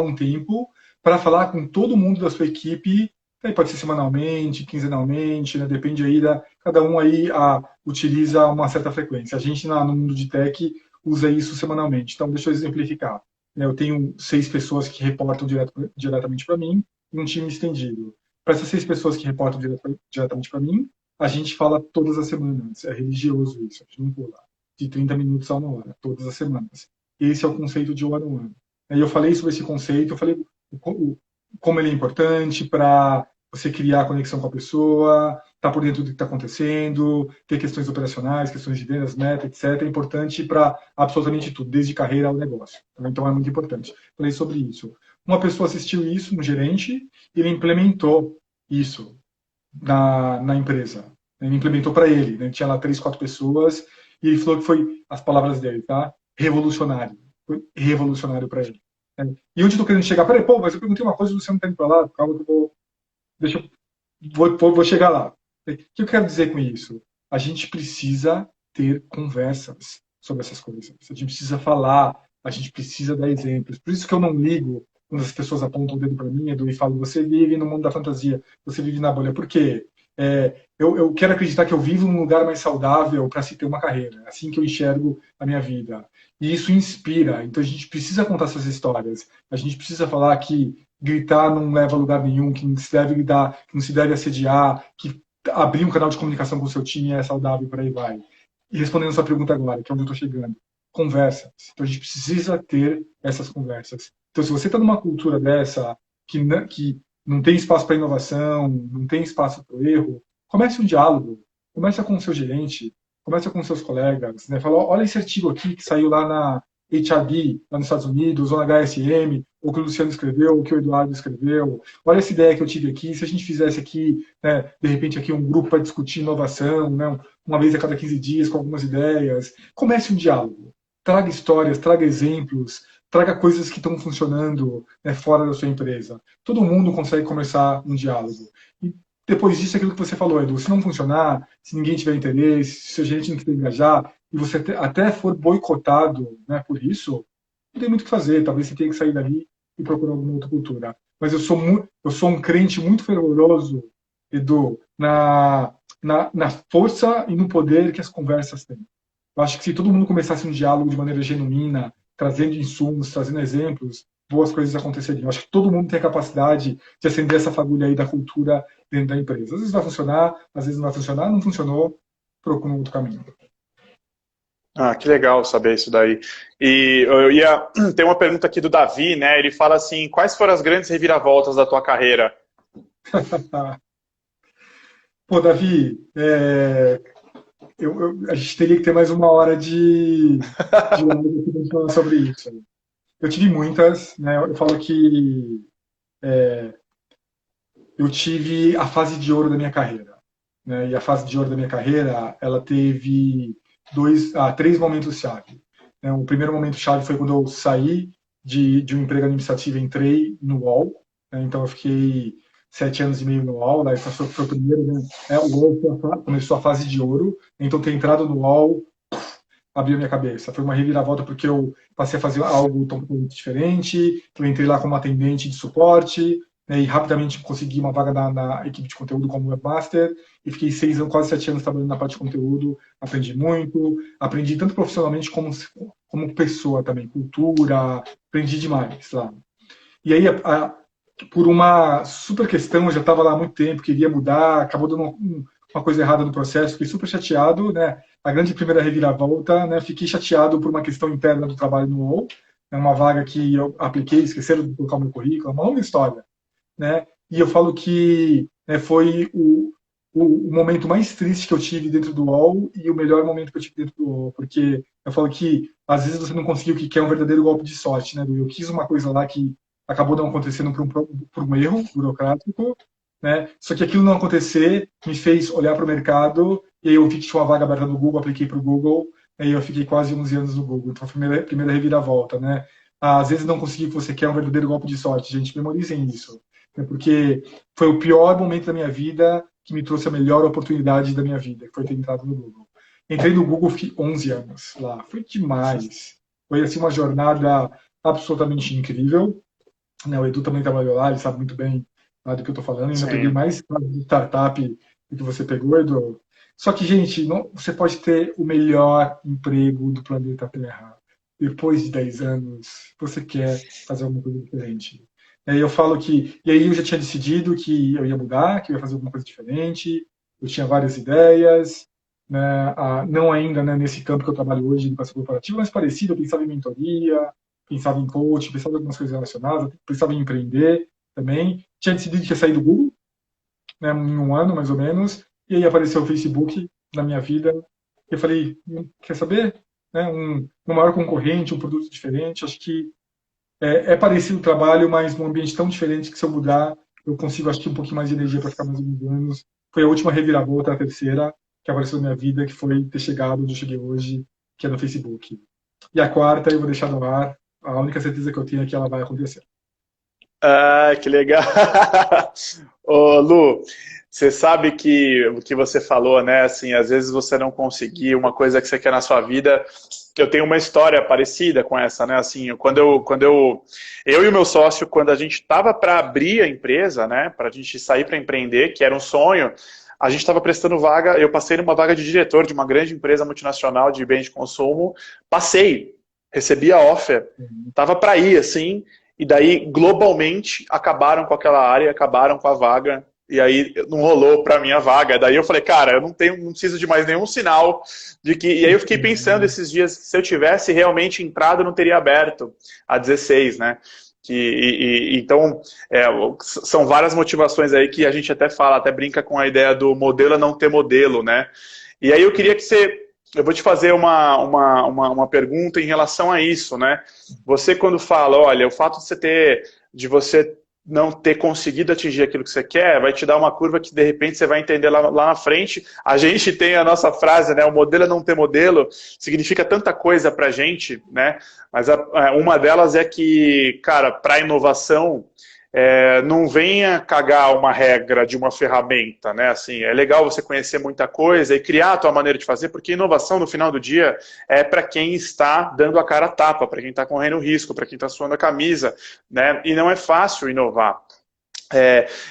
um tempo para falar com todo mundo da sua equipe. Aí pode ser semanalmente, quinzenalmente, né? Depende aí cada um aí utiliza uma certa frequência. A gente no mundo de tech usa isso semanalmente. Então, deixa eu exemplificar. Eu tenho 6 pessoas que reportam diretamente para mim e um time estendido. Para essas 6 pessoas que reportam diretamente para mim, a gente fala todas as semanas. É religioso isso, a gente não pula. De 30 minutos a 1 hora, todas as semanas. Esse é o conceito de one-on-one. Aí eu falei sobre esse conceito, eu falei como ele é importante para você criar a conexão com a pessoa, estar por dentro do que está acontecendo, ter questões operacionais, questões de vendas, meta, etc. É importante para absolutamente tudo, desde carreira ao negócio. Então é muito importante. Falei sobre isso. Uma pessoa assistiu isso, um gerente, e ele implementou isso na empresa. Ele implementou para ele. Né? Tinha lá 3, 4 pessoas, e ele falou que foi, as palavras dele, tá? Revolucionário. Foi revolucionário para ele. Né? E onde eu estou querendo chegar? Peraí, pô, mas eu perguntei uma coisa e você não está indo para lá, calma que eu vou. Deixa eu vou chegar lá. O que eu quero dizer com isso? A gente precisa ter conversas sobre essas coisas. A gente precisa falar, a gente precisa dar exemplos. Por isso que eu não ligo quando as pessoas apontam o dedo para mim, Edu, e falam: você vive no mundo da fantasia, você vive na bolha. Por quê? Eu quero acreditar que eu vivo num lugar mais saudável para se ter uma carreira. É assim que eu enxergo a minha vida. E isso inspira. Então a gente precisa contar essas histórias. A gente precisa falar que gritar não leva a lugar nenhum, que não se deve gritar, que não se deve assediar, que abrir um canal de comunicação com o seu time é saudável, por aí vai. E respondendo a sua pergunta agora, que é onde eu estou chegando, conversas. Então a gente precisa ter essas conversas. Então se você está numa cultura dessa, que não tem espaço para inovação, não tem espaço para o erro, comece um diálogo, comece com o seu gerente, comece com seus colegas, né? Fala: olha esse artigo aqui que saiu lá na HRD, lá nos Estados Unidos, ou na HSM, ou que o Luciano escreveu, ou que o Eduardo escreveu. Olha essa ideia que eu tive aqui. Se a gente fizesse aqui, né, de repente, aqui um grupo para discutir inovação, né, uma vez a cada 15 dias, com algumas ideias. Comece um diálogo. Traga histórias, traga exemplos, traga coisas que estão funcionando, né, fora da sua empresa. Todo mundo consegue começar um diálogo. E depois disso, aquilo que você falou, Edu, se não funcionar, se ninguém tiver interesse, se a gente não quiser engajar, e você até for boicotado, né, por isso, não tem muito o que fazer. Talvez você tenha que sair dali e procurar alguma outra cultura. Mas eu sou um crente muito fervoroso, Edu, na força e no poder que as conversas têm. Eu acho que se todo mundo começasse um diálogo de maneira genuína, trazendo insumos, trazendo exemplos, boas coisas aconteceriam. Eu acho que todo mundo tem a capacidade de acender essa fagulha aí da cultura dentro da empresa. Às vezes vai funcionar, às vezes não vai funcionar, não funcionou, procura um outro caminho. Ah, que legal saber isso daí. E eu ia ter uma pergunta aqui do Davi, né? Ele fala assim: quais foram as grandes reviravoltas da tua carreira? Pô, Davi, a gente teria que ter mais 1 hora de live aqui pra falar sobre isso. Eu tive muitas, né? Eu falo que eu tive a fase de ouro da minha carreira, né? E a fase de ouro da minha carreira, ela teve 3 momentos-chave. Né? O primeiro momento-chave foi quando eu saí de um emprego administrativo e entrei no UOL. Né? Então eu fiquei 7 anos e meio no UOL. Né? Esse foi o primeiro, né? O UOL começou a fase de ouro. Então ter entrado no UOL abriu minha cabeça. Foi uma reviravolta porque eu passei a fazer algo totalmente diferente. Eu entrei lá como atendente de suporte. né, e rapidamente consegui uma vaga na equipe de conteúdo como webmaster, e fiquei 6 anos, quase 7 anos trabalhando na parte de conteúdo, aprendi muito, aprendi tanto profissionalmente como pessoa também, cultura, aprendi demais lá. E aí, por uma super questão, eu já estava lá há muito tempo, queria mudar, acabou dando uma coisa errada no processo, fiquei super chateado, né? A grande primeira reviravolta, né? Fiquei chateado por uma questão interna do trabalho no UOL, né? Uma vaga que eu apliquei, esqueceram de colocar o meu currículo, é uma longa história, né? E eu falo que, né, foi o momento mais triste que eu tive dentro do UOL e o melhor momento que eu tive dentro do UOL, porque eu falo que às vezes você não conseguiu o que quer um verdadeiro golpe de sorte, né? Eu quis uma coisa lá que acabou não acontecendo por um erro burocrático, né? Só que aquilo não acontecer me fez olhar para o mercado e aí eu vi que tinha uma vaga aberta no Google, apliquei para o Google, e aí eu fiquei quase 11 anos no Google. Então, foi a primeira reviravolta, né? Às vezes não conseguir o que você quer é um verdadeiro golpe de sorte, gente, memorizem isso, né? Porque foi o pior momento da minha vida que me trouxe a melhor oportunidade da minha vida, que foi ter entrado no Google. Entrei no Google, fiquei 11 anos lá, foi demais. Foi assim uma jornada absolutamente incrível, né? O Edu também trabalhou lá, ele sabe muito bem do que eu estou falando. Ainda peguei Sim. mais de startup do que você pegou, Edu. Só que, gente, não, você pode ter o melhor emprego do planeta Terra. Depois de 10 anos, você quer fazer alguma coisa diferente. E aí eu falo que. E aí eu já tinha decidido que eu ia mudar, que eu ia fazer alguma coisa diferente. Eu tinha várias ideias. Né, não ainda, né, nesse campo que eu trabalho hoje, de educação corporativa, mas parecido. Eu pensava em mentoria, pensava em coach, pensava em algumas coisas relacionadas, pensava em empreender também. Tinha decidido que ia sair do Google, né, em um ano mais ou menos, e aí apareceu o Facebook na minha vida. E eu falei, quer saber? Né, um maior concorrente, um produto diferente, acho que é parecido o trabalho, mas num ambiente tão diferente que se eu mudar, eu consigo, acho que, um pouquinho mais de energia para ficar mais alguns anos. Foi a última reviravolta, a terceira, que apareceu na minha vida, que foi ter chegado onde eu cheguei hoje, que é no Facebook. E a quarta eu vou deixar no ar, a única certeza que eu tenho é que ela vai acontecer. Ah, que legal. Ô, Lu, você sabe que o que você falou, né? Assim, às vezes você não conseguir uma coisa que você quer na sua vida. Eu tenho uma história parecida com essa, né? Assim, eu e o meu sócio, quando a gente estava para abrir a empresa, né? Para a gente sair para empreender, que era um sonho, a gente estava prestando vaga. Eu passei numa vaga de diretor de uma grande empresa multinacional de bens de consumo. Passei, recebi a offer, tava para ir, assim. E daí, globalmente, acabaram com aquela área, acabaram com a vaga, e aí não rolou para mim a vaga. Daí eu falei, cara, eu não preciso de mais nenhum sinal de que. E aí eu fiquei pensando esses dias, se eu tivesse realmente entrado, não teria aberto a 16, né? Então, são várias motivações aí que a gente até fala, até brinca com a ideia do modelo é não ter modelo, né? E aí eu queria que você. Eu vou te fazer uma pergunta em relação a isso, né? Você quando fala, olha, o fato de você não ter conseguido atingir aquilo que você quer, vai te dar uma curva que de repente você vai entender lá na frente. A gente tem a nossa frase, né? O modelo é não ter modelo, significa tanta coisa pra gente, né? Mas uma delas é que, cara, para inovação, não venha cagar uma regra de uma ferramenta, né? Assim, é legal você conhecer muita coisa e criar a tua maneira de fazer, porque inovação, no final do dia, é para quem está dando a cara a tapa, para quem está correndo risco, para quem está suando a camisa, né? E não é fácil inovar.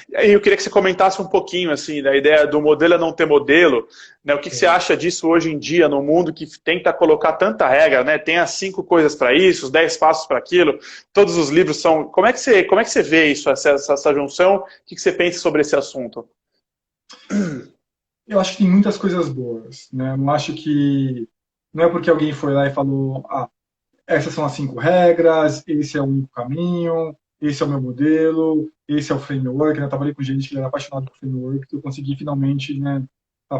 Eu queria que você comentasse um pouquinho assim da ideia do modelo é não ter modelo, né? O que você acha disso hoje em dia no mundo que tenta colocar tanta regra, né? Tem as 5 coisas para isso, os 10 passos para aquilo, todos os livros são. Como é que você vê isso, essa junção? O que você pensa sobre esse assunto? Eu acho que tem muitas coisas boas, né? Não acho que não é porque alguém foi lá e falou, essas são as 5 regras, esse é o único caminho, esse é o meu modelo, esse é o framework. Né? Eu trabalhei com gente que era apaixonado por framework, que eu consegui finalmente, né,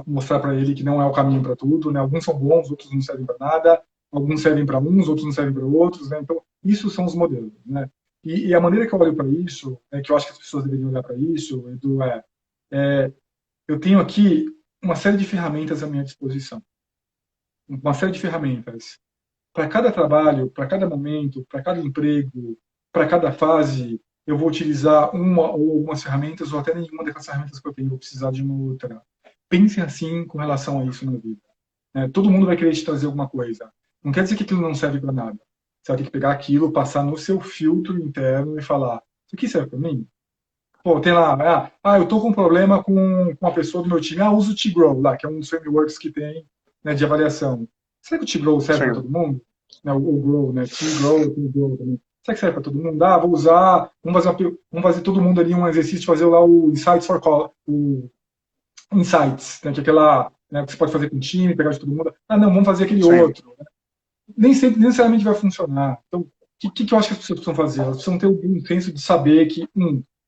mostrar para ele que não é o caminho para tudo. Né? Alguns são bons, outros não servem para nada, alguns servem para uns, outros não servem para outros. Né? Então, isso são os modelos. Né? E a maneira que eu olho para isso, que eu acho que as pessoas deveriam olhar para isso, Edu, eu tenho aqui uma série de ferramentas à minha disposição. Uma série de ferramentas para cada trabalho, para cada momento, para cada emprego, para cada fase, eu vou utilizar uma ou algumas ferramentas, ou até nenhuma daquelas ferramentas que eu tenho, vou precisar de uma outra. Pensem assim com relação a isso na vida. Né? Todo mundo vai querer te trazer alguma coisa. Não quer dizer que aquilo não serve para nada. Você vai ter que pegar aquilo, passar no seu filtro interno e falar: isso aqui serve para mim? Pô, tem lá, eu tô com um problema com a pessoa do meu time, usa o T-Grow lá, que é um dos frameworks que tem, né, de avaliação. Será que o T-Grow serve para Sim, todo mundo? Né, o Grow, né, T-Grow, T-Grow também. Será que serve para todo mundo? Vou usar, vamos fazer todo mundo ali um exercício, fazer lá o Insights for Call, o Insights, né, que é aquela, né, que você pode fazer com o time, pegar de todo mundo. Não, vamos fazer aquele sim, outro. Nem sempre necessariamente vai funcionar. Então, o que eu acho que as pessoas precisam fazer? Elas precisam ter o bom senso de saber que,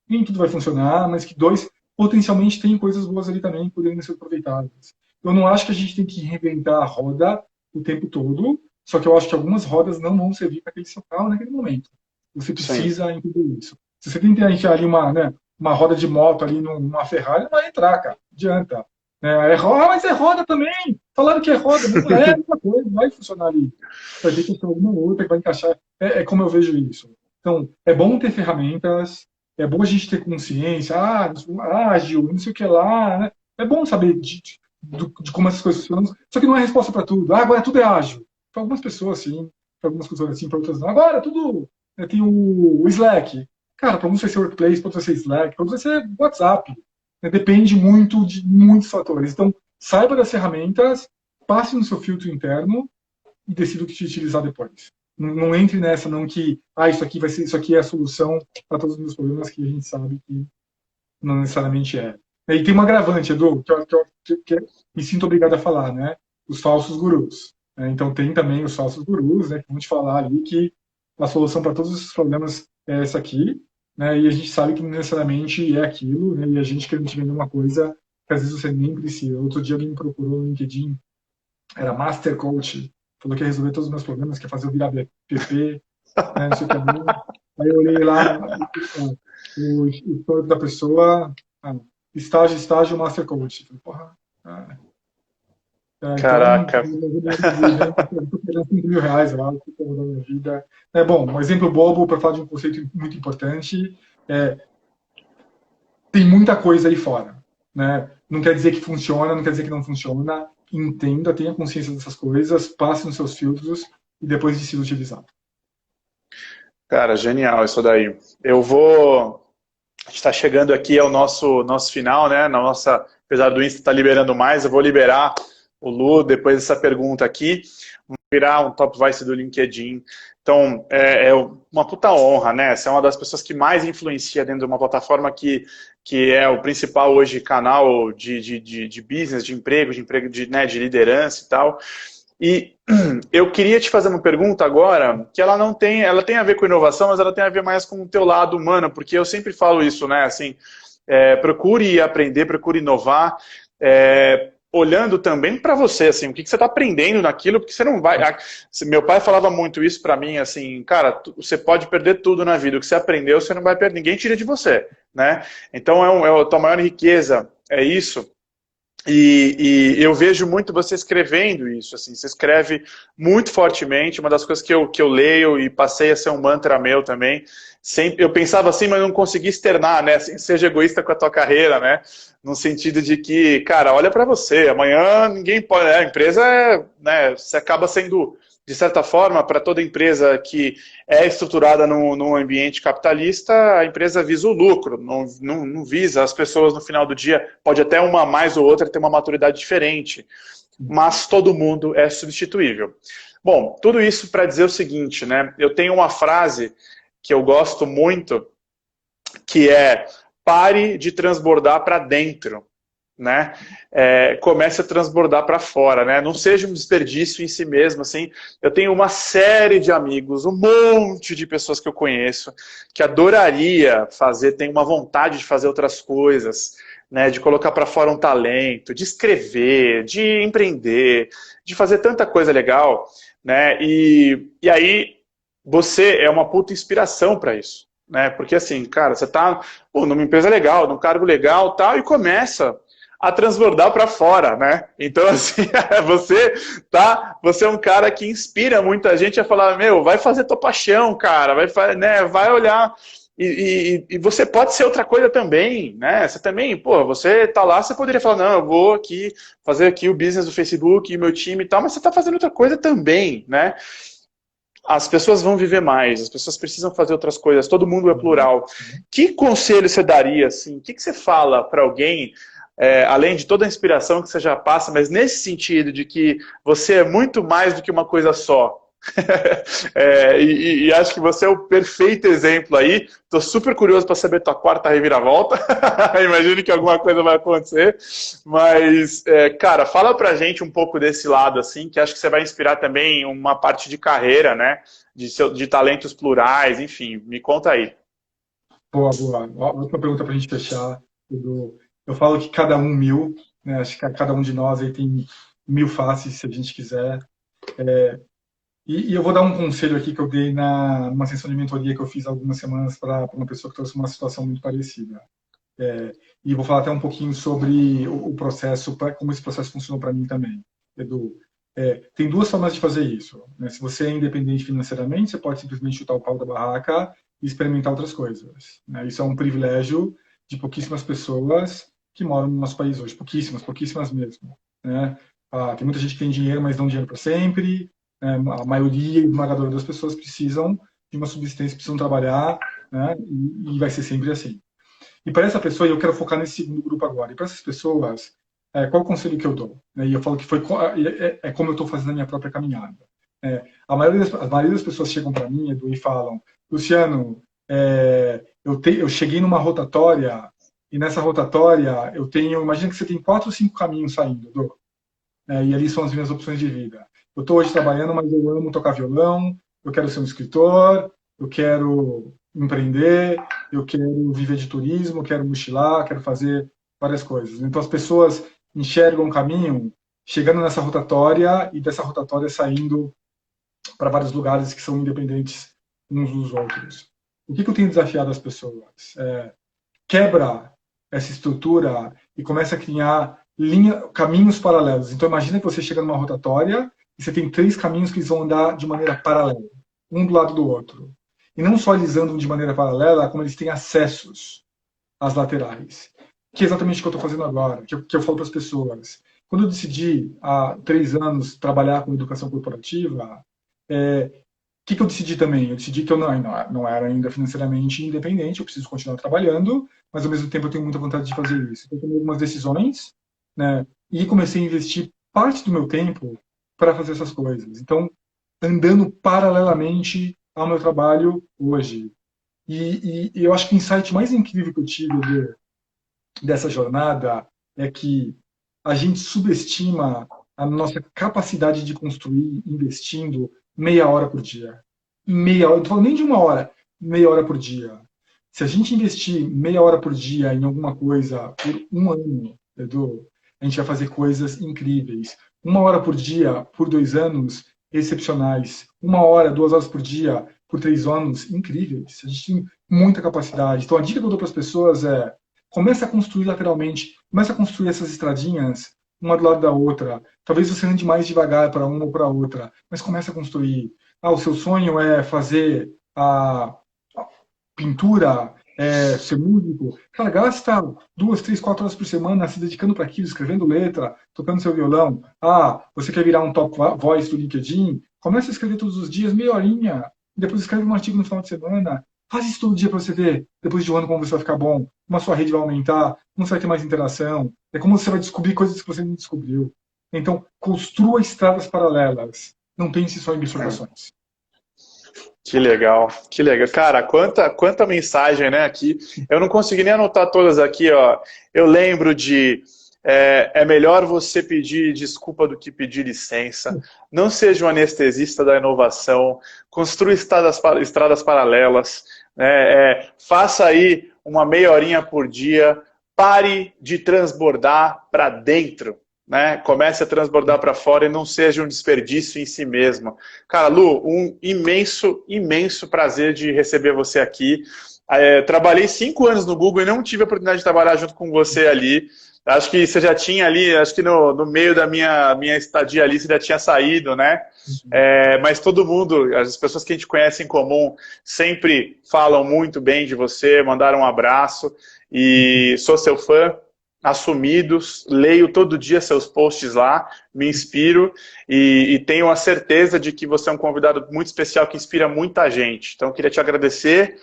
nem tudo vai funcionar, mas que, dois, potencialmente tem coisas boas ali também que poderiam ser aproveitadas. Eu não acho que a gente tem que reinventar a roda o tempo todo, só que eu acho que algumas rodas não vão servir para aquele seu carro naquele momento. Você sim. precisa entender isso. Se você tentar enfiar ali uma roda de moto ali numa Ferrari, não vai entrar, cara. Não adianta. Mas é roda também. Falaram que é roda, mas não é a mesma coisa, não vai funcionar ali. Vai ter que ter alguma outra que vai encaixar. É como eu vejo isso. Então, é bom ter ferramentas, é bom a gente ter consciência, ágil, não sei o que lá, né? É bom saber de como essas coisas funcionam, só que não é resposta para tudo. Agora tudo é ágil. Para algumas pessoas, sim, para algumas pessoas, assim, para outras não. Agora tudo. Tem o Slack. Cara, para alguns vai ser Workplace, para outros vai ser Slack, para outros vai ser WhatsApp. Depende muito de muitos fatores. Então, saiba das ferramentas, passe no seu filtro interno e decida o que te utilizar depois. Não entre nessa, não, que isso aqui é a solução para todos os meus problemas, que a gente sabe que não necessariamente é. E tem um agravante, Edu, que me sinto obrigado a falar, né? Os falsos gurus. Então tem também os falsos gurus, né? Que vão te falar ali que a solução para todos esses problemas é essa aqui, né? E a gente sabe que não necessariamente é aquilo, né? E a gente querendo te vender uma coisa que às vezes você nem precisa. Outro dia alguém me procurou no LinkedIn, era Master Coach, falou que ia resolver todos os meus problemas, que ia fazer eu virar PP, né? Não sei o que lá. Aí eu olhei lá o histórico da pessoa, estágio, Master Coach. Falei, porra, então, Caraca. eu estou perdendo R$ 5.000, eu acho, que estou mudando a minha vida. Bom, um exemplo bobo para falar de um conceito muito importante é: tem muita coisa aí fora, né? Não quer dizer que funciona, não quer dizer que não funciona. Entenda, tenha consciência dessas coisas, passe nos seus filtros e depois decida utilizar. Cara, genial isso daí. Eu vou. A gente está chegando aqui ao nosso final, né? Na nossa, apesar do Insta estar liberando mais, eu vou liberar o Lu depois dessa pergunta aqui. Vou virar um top vice do LinkedIn. Então, é uma puta honra, né? Você é uma das pessoas que mais influencia dentro de uma plataforma que é o principal hoje canal de business, de emprego, né, de liderança e tal. E eu queria te fazer uma pergunta agora, que ela tem a ver com inovação, mas ela tem a ver mais com o teu lado humano, porque eu sempre falo isso, né, assim, procure aprender, procure inovar, olhando também para você, assim, o que você está aprendendo naquilo, porque você não vai... Meu pai falava muito isso para mim, assim, cara, você pode perder tudo na vida, o que você aprendeu, você não vai perder, ninguém tira de você, né? Então, a tua maior riqueza é isso. E eu vejo muito você escrevendo isso, assim, você escreve muito fortemente, uma das coisas que eu leio e passei a ser um mantra meu também, sempre, eu pensava assim, mas não conseguia externar, né, assim, seja egoísta com a tua carreira, né, no sentido de que, cara, olha para você, amanhã ninguém pode, né, a empresa, né, você acaba sendo, de certa forma, para toda empresa que é estruturada num ambiente capitalista, a empresa visa o lucro, não visa as pessoas no final do dia, pode até uma mais ou outra ter uma maturidade diferente, mas todo mundo é substituível. Bom, tudo isso para dizer o seguinte, né? Eu tenho uma frase que eu gosto muito, que é: pare de transbordar para dentro, né? Comece a transbordar para fora, né? Não seja um desperdício em si mesmo, assim. Eu tenho uma série de amigos, um monte de pessoas que eu conheço, que adoraria fazer, tem uma vontade de fazer outras coisas, né? De colocar para fora um talento, de escrever, de empreender, de fazer tanta coisa legal, né? E aí você é uma puta inspiração para isso, né? Porque assim, cara, você tá numa empresa legal, num cargo legal, tal, e começa a transbordar para fora, né? Então, assim, você é um cara que inspira muita gente a falar, meu, vai fazer tua paixão, cara, vai olhar, e você pode ser outra coisa também, né? Você também, pô, você tá lá, você poderia falar, não, eu vou aqui fazer aqui o business do Facebook e meu time e tal, mas você tá fazendo outra coisa também, né? as pessoas vão viver mais, as pessoas precisam fazer outras coisas, todo mundo é plural. Que conselho você daria, assim? O que você fala para alguém, além de toda a inspiração que você já passa, mas nesse sentido de que você é muito mais do que uma coisa só? E acho que você é o perfeito exemplo aí. Estou super curioso para saber tua quarta reviravolta. Imagino que alguma coisa vai acontecer. Mas, cara, fala pra gente um pouco desse lado, assim, que acho que você vai inspirar também uma parte de carreira, né? De talentos plurais, enfim. Me conta aí. Boa, boa. Outra pergunta para a gente fechar, Edu. Eu falo que cada um mil, né? Acho que cada um de nós aí tem mil faces, se a gente quiser. E eu vou dar um conselho aqui que eu dei numa sessão de mentoria que eu fiz há algumas semanas para uma pessoa que trouxe uma situação muito parecida. E vou falar até um pouquinho sobre o processo, como esse processo funcionou para mim também. Edu, tem duas formas de fazer isso, né? Se você é independente financeiramente, você pode simplesmente chutar o pau da barraca e experimentar outras coisas, né? Isso é um privilégio de pouquíssimas pessoas que moram no nosso país hoje. Pouquíssimas mesmo, né? Tem muita gente que tem dinheiro, mas não dinheiro para sempre. A maioria esmagadora das pessoas precisam de uma subsistência, precisam trabalhar, né? E vai ser sempre assim. E para essa pessoa, e eu quero focar nesse segundo grupo agora, e para essas pessoas, qual o conselho que eu dou? E eu falo que como eu estou fazendo a minha própria caminhada. A maioria das pessoas chegam para mim, Edu, e falam, Luciano, eu cheguei numa rotatória, e nessa rotatória eu tenho, imagina que você tem 4 ou 5 caminhos saindo, Edu, e ali são as minhas opções de vida. Eu estou hoje trabalhando, mas eu amo tocar violão, eu quero ser um escritor, eu quero empreender, eu quero viver de turismo, eu quero mochilar, quero fazer várias coisas. Então as pessoas enxergam um caminho chegando nessa rotatória e dessa rotatória saindo para vários lugares que são independentes uns dos outros. O que eu tenho desafiado as pessoas? Quebra essa estrutura e começa a criar caminhos paralelos. Então imagina que você chega numa rotatória e você tem 3 caminhos que eles vão andar de maneira paralela, um do lado do outro. E não só eles andam de maneira paralela, como eles têm acessos às laterais. Que é exatamente o que eu estou fazendo agora, que eu falo para as pessoas. Quando eu decidi, há 3 anos, trabalhar com educação corporativa, o que eu decidi também? Eu decidi que eu não era ainda financeiramente independente, eu preciso continuar trabalhando, mas ao mesmo tempo eu tenho muita vontade de fazer isso. Então eu tomei algumas decisões, né, e comecei a investir parte do meu tempo para fazer essas coisas. Então, andando paralelamente ao meu trabalho hoje. E eu acho que o insight mais incrível que eu tive dessa jornada é que a gente subestima a nossa capacidade de construir investindo meia hora por dia. Meia hora, não estou falando nem de 1 hora, meia hora por dia. Se a gente investir meia hora por dia em alguma coisa por 1 ano, Edu, a gente vai fazer coisas incríveis. 1 hora por dia, por 2 anos, excepcionais. 1 hora, 2 horas por dia, por 3 anos, incríveis. A gente tem muita capacidade. Então a dica que eu dou para as pessoas é: começa a construir lateralmente, começa a construir essas estradinhas, uma do lado da outra. Talvez você ande mais devagar para uma ou para outra, mas começa a construir. O seu sonho é fazer a pintura, ser músico. Cara, gasta 2, 3, 4 horas por semana se dedicando para aquilo, escrevendo letra, tocando seu violão. Você quer virar um top voice do LinkedIn? Começa a escrever todos os dias, meia horinha. Depois escreve um artigo no final de semana. Faz isso todo dia para você ver, depois de 1 ano, como você vai ficar bom, como a sua rede vai aumentar, como você vai ter mais interação, como você vai descobrir coisas que você não descobriu. Então, construa estradas paralelas. Não pense só em bifurcações. Que legal, que legal. Cara, quanta mensagem, né, aqui. Eu não consegui nem anotar todas aqui, ó. Eu lembro de... É melhor você pedir desculpa do que pedir licença. Não seja um anestesista da inovação. Construa estradas paralelas. Faça aí uma meia horinha por dia. Pare de transbordar para dentro. Né? Comece a transbordar para fora e não seja um desperdício em si mesmo. Cara, Lu, um imenso, imenso prazer de receber você aqui. Trabalhei 5 anos no Google e não tive a oportunidade de trabalhar junto com você ali. Acho que você já tinha ali, acho que no meio da minha estadia ali, você já tinha saído, né? Mas todo mundo, as pessoas que a gente conhece em comum, sempre falam muito bem de você, mandaram um abraço. E sou seu fã, assumidos, leio todo dia seus posts lá, me inspiro e tenho a certeza de que você é um convidado muito especial que inspira muita gente. Então, eu queria te agradecer,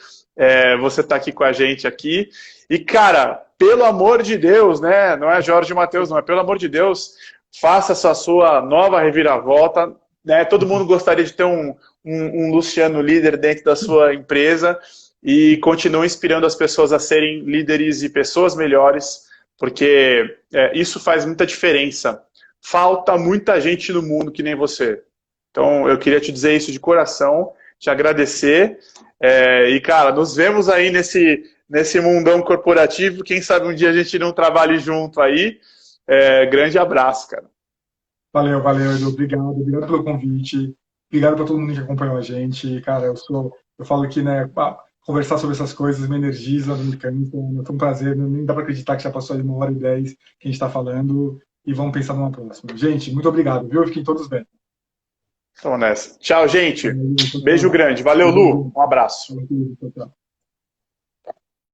você estar aqui com a gente aqui. E, cara, pelo amor de Deus, né? Não é Jorge Mateus, não é, pelo amor de Deus, faça essa sua nova reviravolta, né? Todo mundo gostaria de ter um Luciano líder dentro da sua empresa e continue inspirando as pessoas a serem líderes e pessoas melhores, porque isso faz muita diferença. Falta muita gente no mundo que nem você. Então, eu queria te dizer isso de coração, te agradecer. E, cara, nos vemos aí nesse mundão corporativo. Quem sabe um dia a gente não trabalhe junto aí. Grande abraço, cara. Valeu, valeu, Edu. Obrigado pelo convite. Obrigado para todo mundo que acompanhou a gente. Cara, eu falo aqui, né, conversar sobre essas coisas me energiza, me cansa. Foi um prazer, nem dá para acreditar que já passou aí 1h10 que a gente está falando. E vamos pensar numa próxima. Gente, muito obrigado, viu? Fiquem todos bem. Vamos nessa. Tchau, gente. Beijo grande. Valeu, Lu. Um abraço. Tchau, tchau.